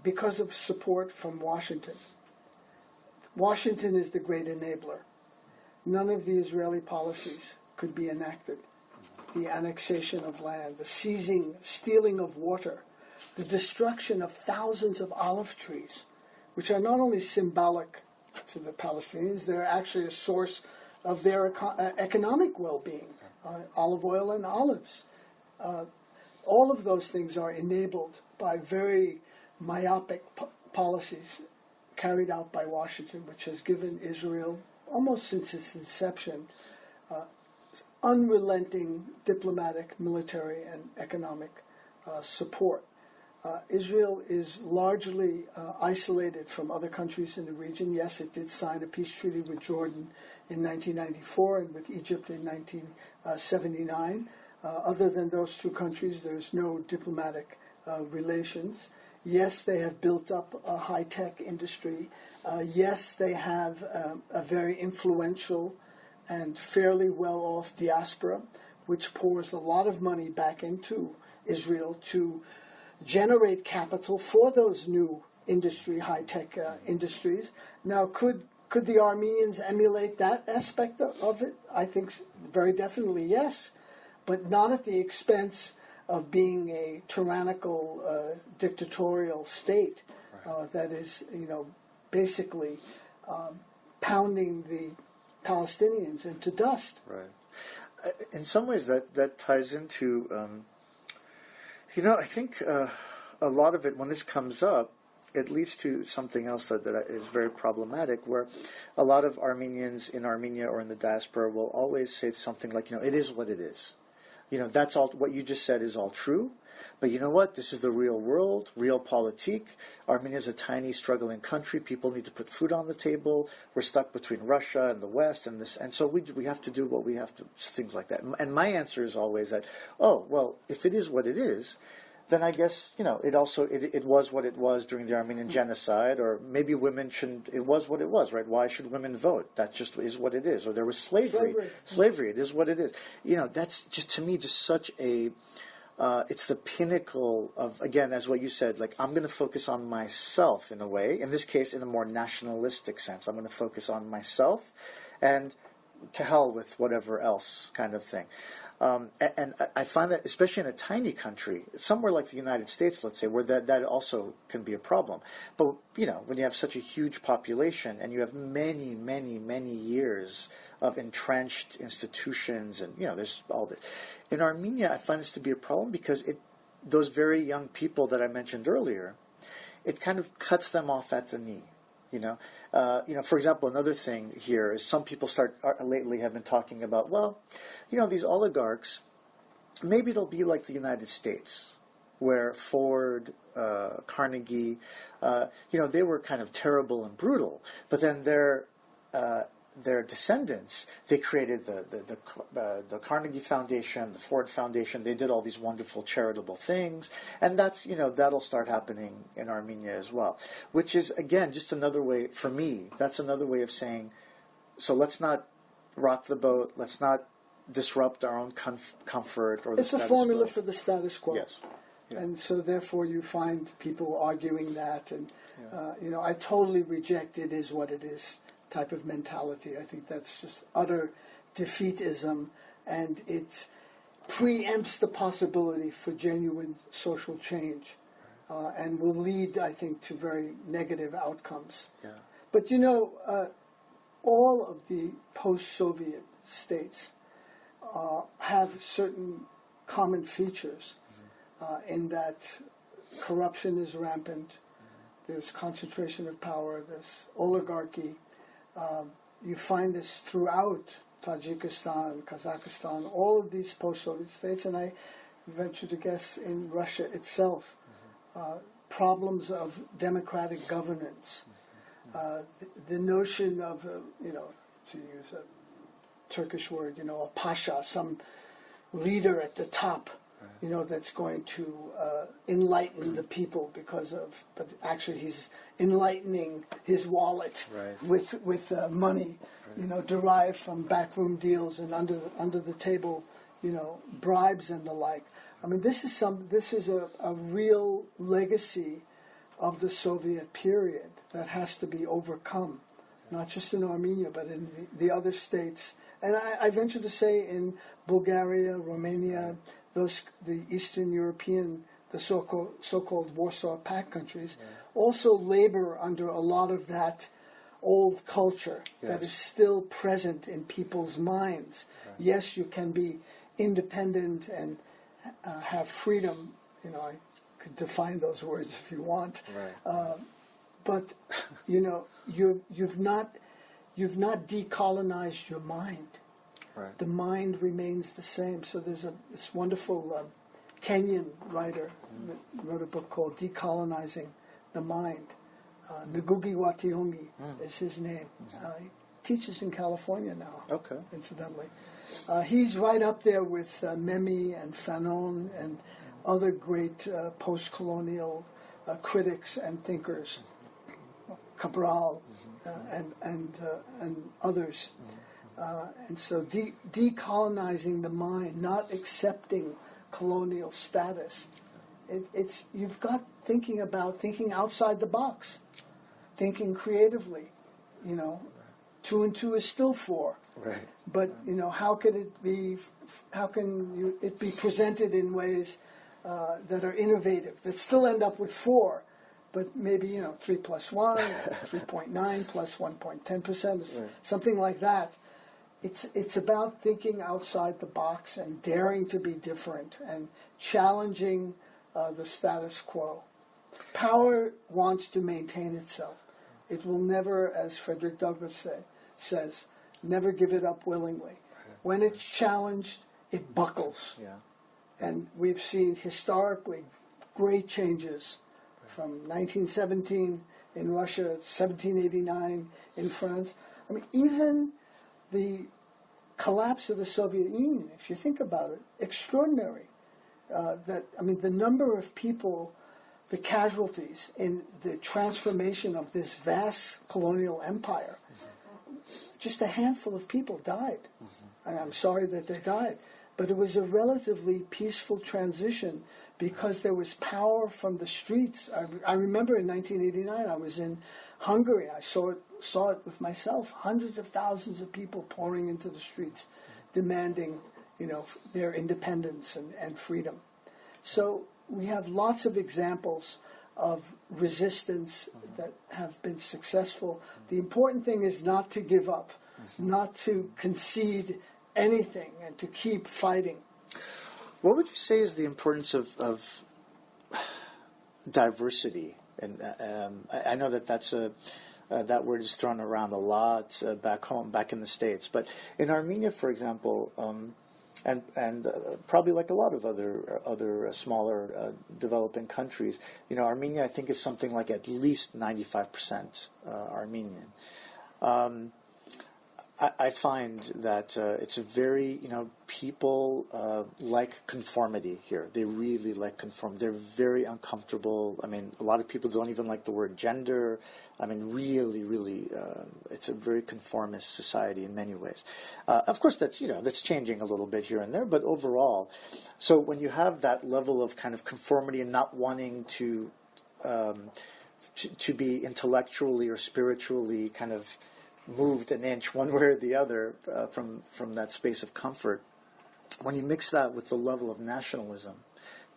because of support from Washington. Washington is the great enabler. None of the Israeli policies could be enacted. The annexation of land, the stealing of water, the destruction of thousands of olive trees, which are not only symbolic to the Palestinians, they're actually a source of their economic well-being, olive oil and olives. All of those things are enabled by very myopic policies carried out by Washington, which has given Israel, almost since its inception, unrelenting diplomatic, military, and economic support. Israel is largely isolated from other countries in the region. Yes, it did sign a peace treaty with Jordan in 1994 and with Egypt in 1979. Other than those two countries, there's no diplomatic relations. Yes, they have built up a high-tech industry. Yes, they have a very influential and fairly well-off diaspora, which pours a lot of money back into Israel to generate capital for those new high-tech industries. Now, could the Armenians emulate that aspect of it? I think very definitely yes, but not at the expense of being a tyrannical, dictatorial state that is, basically pounding the Palestinians into dust. Right. In some ways, that ties into, I think a lot of it, when this comes up, it leads to something else that is very problematic, where a lot of Armenians in Armenia or in the diaspora will always say something like, it is what it is. That's all, what you just said is all true, but you know what? This is the real world, real politique. Armenia is a tiny, struggling country. People need to put food on the table. We're stuck between Russia and the West, and so we have to do what we have to, things like that. And my answer is always that, if it is what it is, then I guess, it was what it was during the Armenian genocide, or maybe women shouldn't, it was what it was, right? Why should women vote? That just is what it is. Or there was slavery. Slavery, it is what it is. That's just, to me, just such a, it's the pinnacle of, again, as what you said, like, I'm going to focus on myself in a way, in this case, in a more nationalistic sense. I'm going to focus on myself, and to hell with whatever else kind of thing. And I find that, especially in a tiny country, somewhere like the United States, let's say, where that also can be a problem. But, when you have such a huge population and you have many, many, many years of entrenched institutions and, there's all this. In Armenia, I find this to be a problem because those very young people that I mentioned earlier, it kind of cuts them off at the knee. For example, another thing here is some people lately have been talking about, these oligarchs, maybe it'll be like the United States, where Ford, Carnegie, they were kind of terrible and brutal, but then their descendants, they created the Carnegie Foundation, the Ford Foundation. They did all these wonderful charitable things, and that's that'll start happening in Armenia as well. Which is again just another way for me. That's another way of saying, so let's not rock the boat. Let's not disrupt our own comfort or the It's a status formula quo. for the status quo. Yes. Yeah. And so therefore you find people arguing that, and I totally reject it is what it is type of mentality. I think that's just utter defeatism, and it preempts the possibility for genuine social change, and will lead, I think, to very negative outcomes. Yeah. But all of the post-Soviet states have certain common features, in that corruption is rampant, there's concentration of power, there's oligarchy. You find this throughout Tajikistan, Kazakhstan, all of these post-Soviet states, and I venture to guess in Russia itself. Problems of democratic governance, the notion of, to use a Turkish word, a pasha, some leader at the top, that's going to enlighten the people but actually he's enlightening his wallet with money, derived from backroom deals and under the table, bribes and the like. I mean, this is a real legacy of the Soviet period that has to be overcome, not just in Armenia, but in the other states. And I venture to say in Bulgaria, Romania, the Eastern European, the so-called Warsaw Pact countries, also labor under a lot of that old culture that is still present in people's minds. Right. Yes, you can be independent and have freedom. I could define those words if you want. Right. But you've not decolonized your mind. Right. The mind remains the same. So there's this wonderful Kenyan writer that wrote a book called Decolonizing the Mind. Ngugi wa Thiong'o is his name. He teaches in California now, incidentally. He's right up there with Memi and Fanon and other great post-colonial critics and thinkers, Cabral and others. And so decolonizing the mind, not accepting colonial status, you've got thinking outside the box, thinking creatively. 2 and 2 is still 4. Right. But how can it be presented in ways that are innovative that still end up with 4, but maybe 3 plus 1, 3.9 plus 1.10%, something like that. It's about thinking outside the box and daring to be different and challenging the status quo. Power wants to maintain itself. It will never, as Frederick Douglass says, never give it up willingly. When it's challenged, it buckles. Yeah. And we've seen historically great changes from 1917 in Russia, 1789 in France. I mean, even the collapse of the Soviet Union, if you think about it, extraordinary. The number of people, the casualties in the transformation of this vast colonial empire, just a handful of people died. And I'm sorry that they died. But it was a relatively peaceful transition because there was power from the streets. I remember in 1989, I was in Hungary. I saw it saw it with myself. Hundreds of thousands of people pouring into the streets, demanding, their independence and freedom. So we have lots of examples of resistance that have been successful. The important thing is not to give up, not to concede anything, and to keep fighting. What would you say is the importance of diversity? And I know that word is thrown around a lot back in the States. But in Armenia, for example, and probably like a lot of other smaller developing countries, Armenia, I think, is something like at least 95% Armenian. I find that it's a very, people like conformity here. They really like conform. They're very uncomfortable. I mean, a lot of people don't even like the word gender. I mean, really, it's a very conformist society in many ways. Of course, that's changing a little bit here and there, but overall, so when you have that level of kind of conformity and not wanting to be intellectually or spiritually kind of moved an inch one way or the other from that space of comfort, when you mix that with the level of nationalism,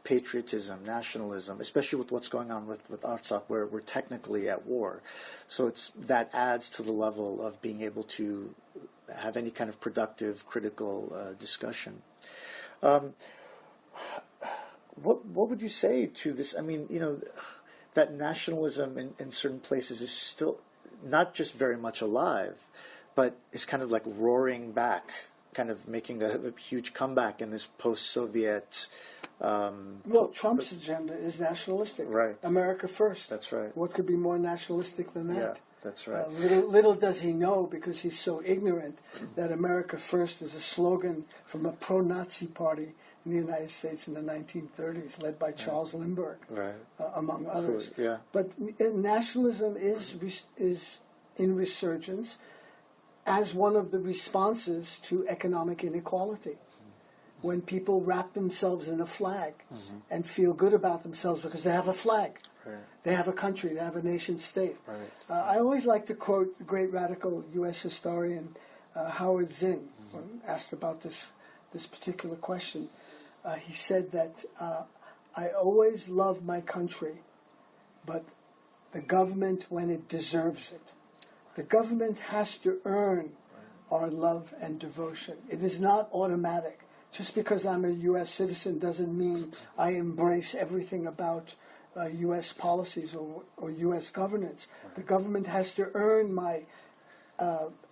patriotism, nationalism, especially with what's going on with Artsakh, where we're technically at war, so that adds to the level of being able to have any kind of productive, critical discussion. What would you say to this? I mean, that nationalism in certain places is still not just very much alive, but it's kind of like roaring back, kind of making a huge comeback in this post-Soviet... Trump's agenda is nationalistic. Right. America first. That's right. What could be more nationalistic than that? Yeah, that's right. Little does he know, because he's so ignorant, that America first is a slogan from a pro-Nazi party in the United States in the 1930s, led by Charles Lindbergh, among others. Yeah. But nationalism is in resurgence as one of the responses to economic inequality. When people wrap themselves in a flag and feel good about themselves because they have a flag. Right. They have a country, they have a nation state. Right. I always like to quote the great radical U.S. historian Howard Zinn, when asked about this particular question. He said that I always love my country, but the government when it deserves it. The government has to earn our love and devotion. It is not automatic. Just because I'm a U.S. citizen doesn't mean I embrace everything about U.S. policies or U.S. governance. The government has to earn my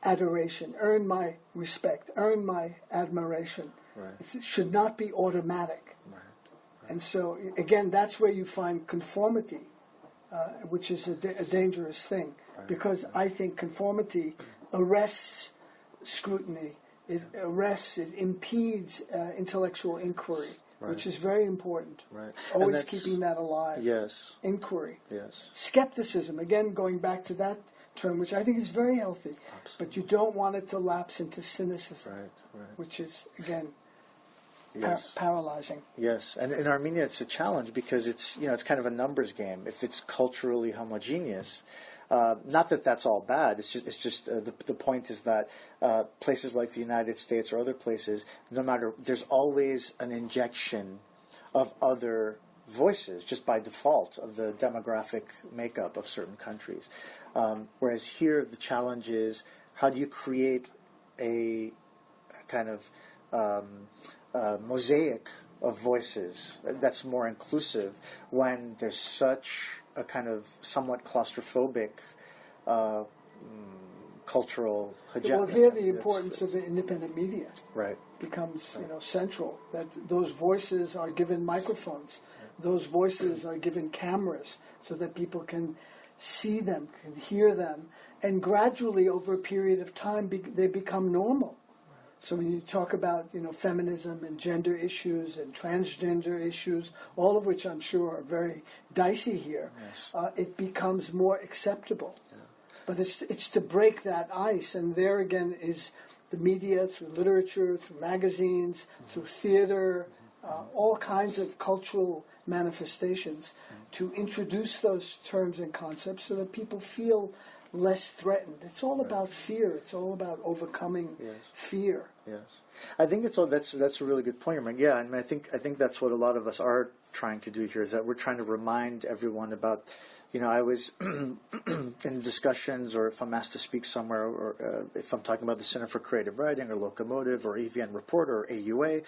adoration, earn my respect, earn my admiration. Right. It should not be automatic. Right. And so, again, that's where you find conformity, which is a dangerous thing, because I think conformity arrests scrutiny. It arrests, it impedes intellectual inquiry, which is very important. Right. Always keeping that alive. Yes. Inquiry. Yes. Skepticism, again, going back to that term, which I think is very healthy. Absolutely. But you don't want it to lapse into cynicism, which is, again, paralyzing. Yes, and in Armenia it's a challenge because it's kind of a numbers game. If it's culturally homogeneous, not that that's all bad. It's just the point is that places like the United States or other places, no matter, there's always an injection of other voices just by default of the demographic makeup of certain countries. Whereas here the challenge is how do you create a kind of mosaic of voices that's more inclusive when there's such a kind of somewhat claustrophobic cultural hegemony. Well, here the importance of the independent media becomes central, that those voices are given microphones, those voices are given cameras so that people can see them, can hear them, and gradually over a period of time they become normal. So when you talk about, feminism and gender issues and transgender issues, all of which I'm sure are very dicey here, it becomes more acceptable. Yeah. But it's to break that ice, and there again is the media, through literature, through magazines, through theater, all kinds of cultural manifestations, to introduce those terms and concepts so that people feel less threatened. It's all about fear. It's all about overcoming fear. Yes, I think it's all. That's a really good point, Armin. Yeah, and I think that's what a lot of us are trying to do here, is that we're trying to remind everyone about. I was in discussions, or if I'm asked to speak somewhere, or if I'm talking about the Center for Creative Writing, or Locomotive, or EVN Report, or AUA,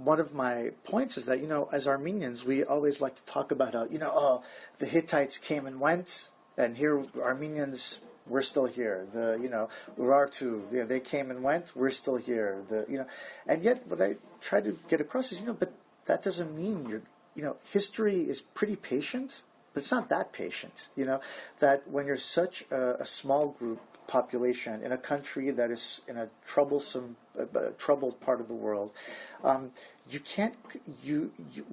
one of my points is that, as Armenians, we always like to talk about how, the Hittites came and went, and here Armenians, we're still here. The Urartu, they came and went, we're still here. And yet what I try to get across is, but that doesn't mean history is pretty patient. But it's not that patient, that when you're such a small group population in a country that is in a troubled part of the world, we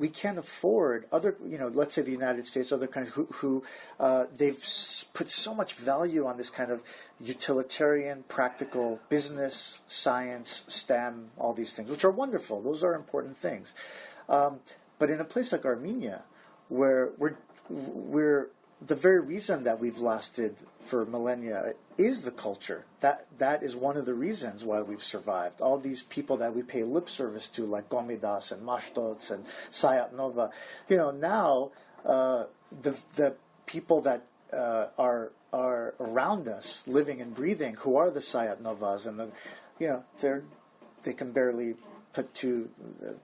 can't afford other, let's say the United States, other countries who they've put so much value on this kind of utilitarian, practical business, science, STEM, all these things, which are wonderful. Those are important things. But in a place like Armenia, where we're the very reason that we've lasted for millennia is the culture. That is one of the reasons why we've survived. All these people that we pay lip service to, like Gomidas and Mashtots and Sayat Nova, now the people that are around us, living and breathing, who are the Sayat Novas, and they can barely put 2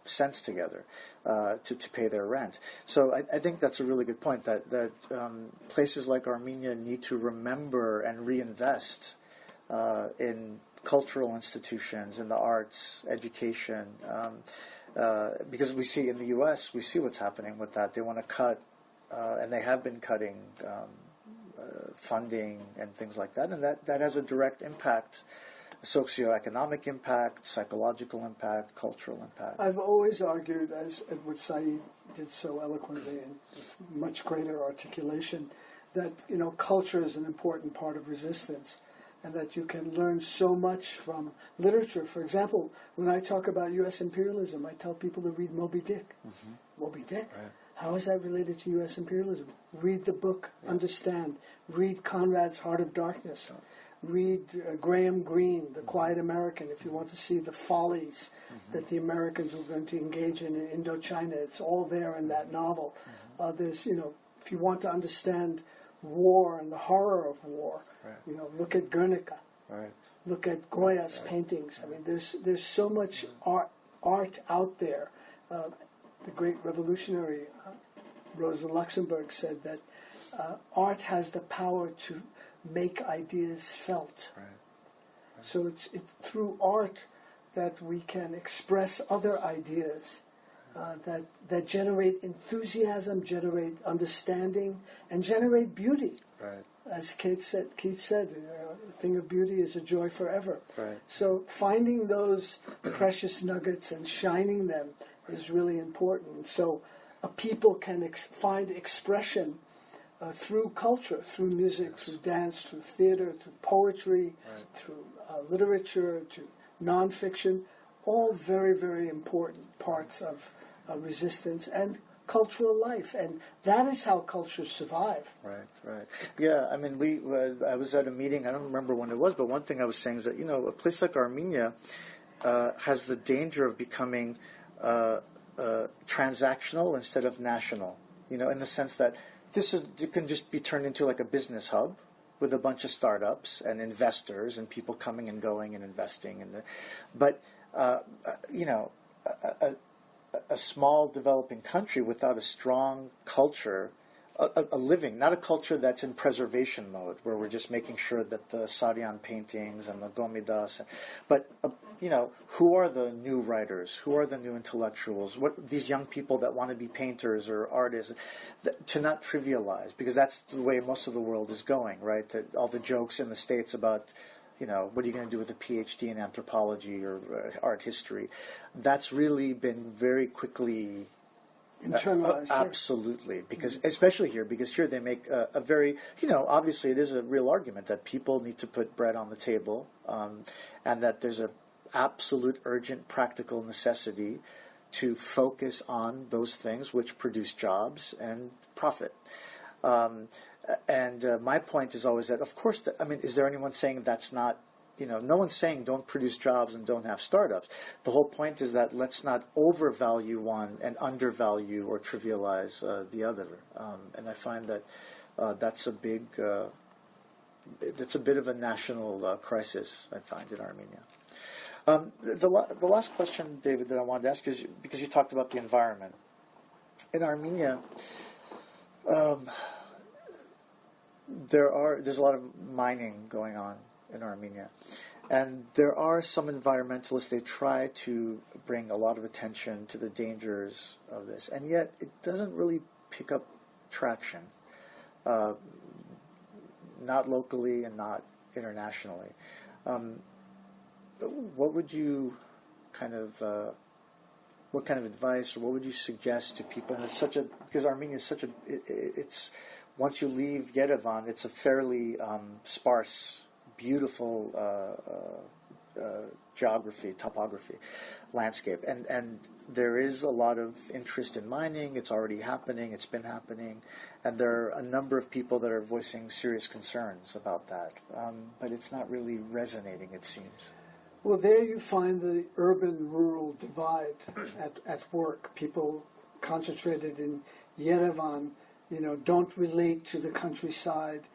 cents together to pay their rent. So I think that's a really good point, that places like Armenia need to remember and reinvest in cultural institutions, in the arts, education, because we see in the U.S., we see what's happening with that. They want to cut, and they have been cutting funding and things like that, and that has a direct impact. Socioeconomic impact, psychological impact, cultural impact. I've always argued, as Edward Said did so eloquently and with much greater articulation, that culture is an important part of resistance, and that you can learn so much from literature. For example, when I talk about U.S. imperialism, I tell people to read Moby Dick. Mm-hmm. Moby Dick? Right. How is that related to U.S. imperialism? Read the book, understand. Read Conrad's Heart of Darkness. Read Graham Greene, The Quiet American, if you want to see the follies that the Americans were going to engage in Indochina. It's all there in that novel. There's, if you want to understand war and the horror of war, look at Guernica. Right. Look at Goya's paintings. I mean, there's so much art out there. The great revolutionary Rosa Luxemburg said that art has the power to make ideas felt. Right. Right. So it's through art that we can express other ideas that generate enthusiasm, generate understanding, and generate beauty. Right. As Keith said, a thing of beauty is a joy forever. Right. So finding those precious nuggets and shining them is really important. So a people can find expression through culture, through music, through dance, through theater, through poetry, through literature, to nonfiction, all very, very important parts of resistance and cultural life. And that is how cultures survive. Right. Yeah, I mean, I was at a meeting, I don't remember when it was, but one thing I was saying is that, a place like Armenia has the danger of becoming transactional instead of national, in the sense that it can just be turned into like a business hub with a bunch of startups and investors and people coming and going and investing. But a small developing country without a strong culture, a living, not a culture that's in preservation mode, where we're just making sure that the Saryan paintings and the Gomidas, but who are the new writers? Who are the new intellectuals? What these young people that want to be painters or artists, to not trivialize, because that's the way most of the world is going, right? All the jokes in the States about, what are you going to do with a PhD in anthropology or art history? That's really been very quickly internalized. Absolutely, because especially here, because here they make a very, obviously it is a real argument that people need to put bread on the table, and that there's a absolute urgent practical necessity to focus on those things which produce jobs and profit. And my point is always that, of course, is there anyone saying that's not, no one's saying don't produce jobs and don't have startups. The whole point is that let's not overvalue one and undervalue or trivialize the other. And I find that that's a big, it's a bit of a national crisis, I find, in Armenia. The last question, David, that I wanted to ask is, because you talked about the environment. In Armenia, there's a lot of mining going on in Armenia. And there are some environmentalists, they try to bring a lot of attention to the dangers of this. And yet it doesn't really pick up traction, not locally and not internationally. What would you what kind of advice, or what would you suggest to people? And because Armenia is it's once you leave Yerevan, it's a fairly sparse, beautiful topography, landscape. And there is a lot of interest in mining. It's already happening. It's been happening. And there are a number of people that are voicing serious concerns about that. But it's not really resonating, it seems. Well, there you find the urban-rural divide at work. People concentrated in Yerevan, don't relate to the countryside.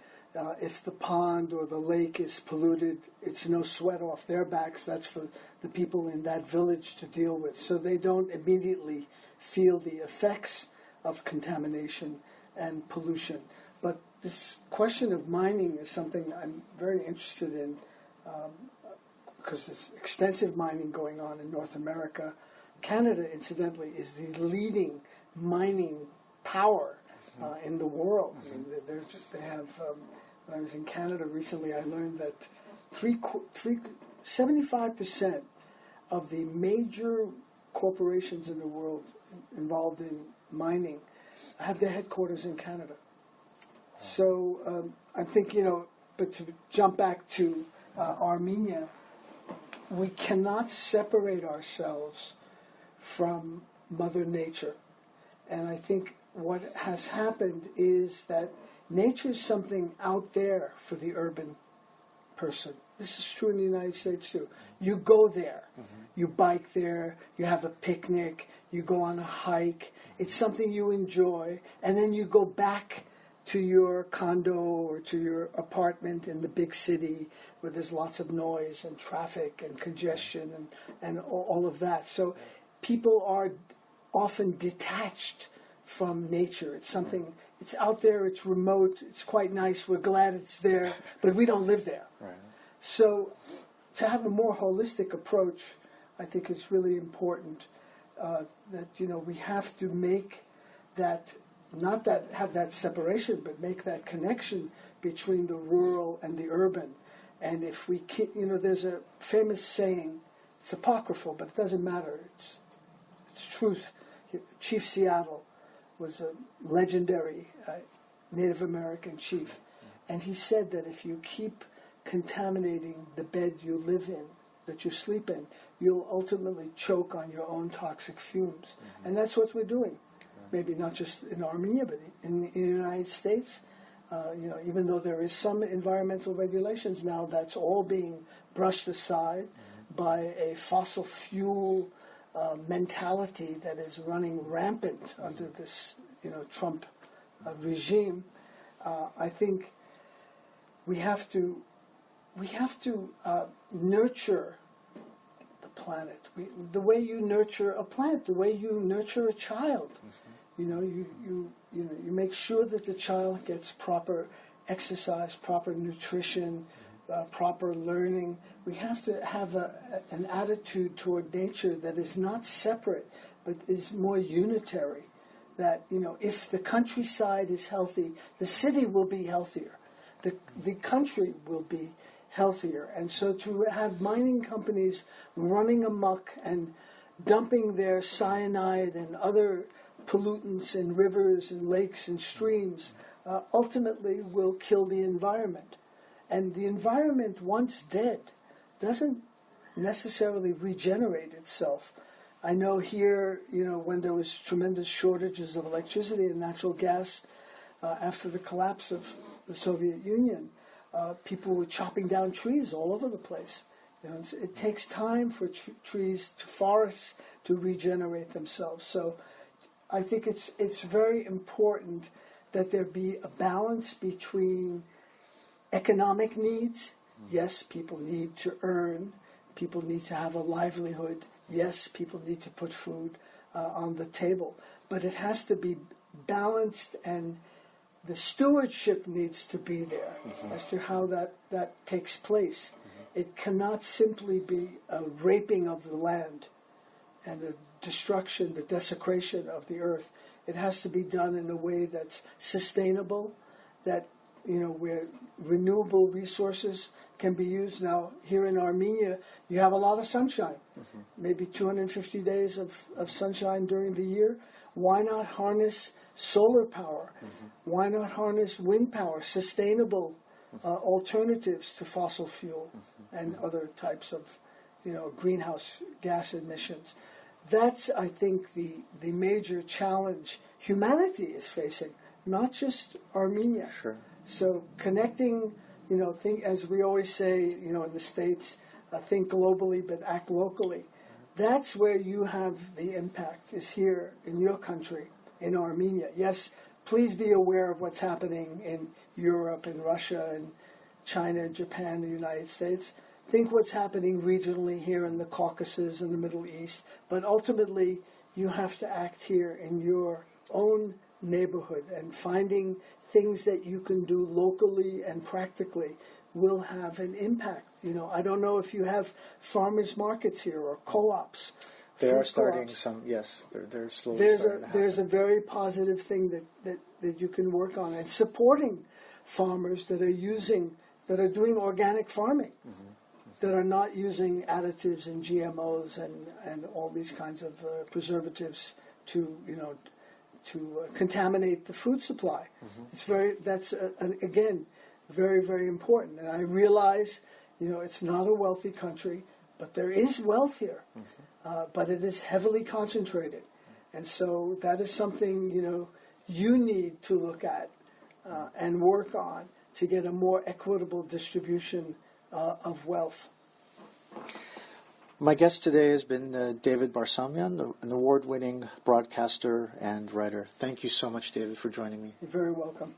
If the pond or the lake is polluted, it's no sweat off their backs. That's for the people in that village to deal with. So they don't immediately feel the effects of contamination and pollution. But this question of mining is something I'm very interested in, because there's extensive mining going on in North America. Canada, incidentally, is the leading mining power in the world. I mean, they have. When I was in Canada recently, I learned that 75% of the major corporations in the world involved in mining have their headquarters in Canada. So I think, but to jump back to Armenia, we cannot separate ourselves from Mother Nature. And I think what has happened is that nature is something out there for the urban person. This is true in the United States too. You go there, you bike there, you have a picnic, you go on a hike. It's something you enjoy, and then you go back to your condo or to your apartment in the big city where there's lots of noise and traffic and congestion and all of that. So people are often detached from nature. It's something, it's out there, it's remote, it's quite nice, we're glad it's there, but we don't live there. Right. So to have a more holistic approach, I think it's really important that, we have to make that, not that have that separation, but make that connection between the rural and the urban. And if we there's a famous saying, it's apocryphal, but it doesn't matter, it's truth. Chief Seattle was a legendary Native American chief, and he said that if you keep contaminating the bed you live in, that you sleep in, you'll ultimately choke on your own toxic fumes. And that's what we're doing. Maybe not just in Armenia, but in the United States. Even though there is some environmental regulations now, that's all being brushed aside by a fossil fuel mentality that is running rampant under this, Trump regime. I think we have to nurture the planet. The way you nurture a plant, the way you nurture a child. You make sure that the child gets proper exercise, proper nutrition, proper learning. We have to have an attitude toward nature that is not separate, but is more unitary. That, if the countryside is healthy, the city will be healthier. The country will be healthier. And so to have mining companies running amok and dumping their cyanide and other pollutants in rivers and lakes and streams ultimately will kill the environment. And the environment, once dead, doesn't necessarily regenerate itself. I know here, when there was tremendous shortages of electricity and natural gas, after the collapse of the Soviet Union. People were chopping down trees all over the place. It takes time for forests to regenerate themselves. So I think it's very important that there be a balance between economic needs. Yes, people need to earn. People need to have a livelihood. Yes, people need to put food on the table. But it has to be balanced, and the stewardship needs to be there as to how that takes place. It cannot simply be a raping of the land and a destruction, the desecration of the earth. It has to be done in a way that's sustainable, that, where renewable resources can be used. Now, here in Armenia, you have a lot of sunshine, maybe 250 days of sunshine during the year. Why not harness solar power? Why not harness wind power, sustainable alternatives to fossil fuel and other types of, greenhouse gas emissions? That's, I think, the major challenge humanity is facing, not just Armenia. Sure. So connecting, think, as we always say, in the States, think globally but act locally. That's where you have the impact, is here in your country, in Armenia. Yes, please be aware of what's happening in Europe and Russia and China and Japan and the United States. Think what's happening regionally here in the Caucasus and the Middle East. But ultimately, you have to act here in your own neighborhood, and finding things that you can do locally and practically will have an impact. I don't know if you have farmers markets here or co-ops. They are starting co-ops. some, yes, they're slowly starting to happen. There's a very positive thing that you can work on, and supporting farmers that are doing organic farming, that are not using additives and GMOs and all these kinds of preservatives to contaminate the food supply. That's again very, very important. And I realize, it's not a wealthy country, but there is wealth here, but it is heavily concentrated. And so that is something, you need to look at and work on to get a more equitable distribution of wealth. My guest today has been David Barsamian, an award-winning broadcaster and writer. Thank you so much, David, for joining me. You're very welcome.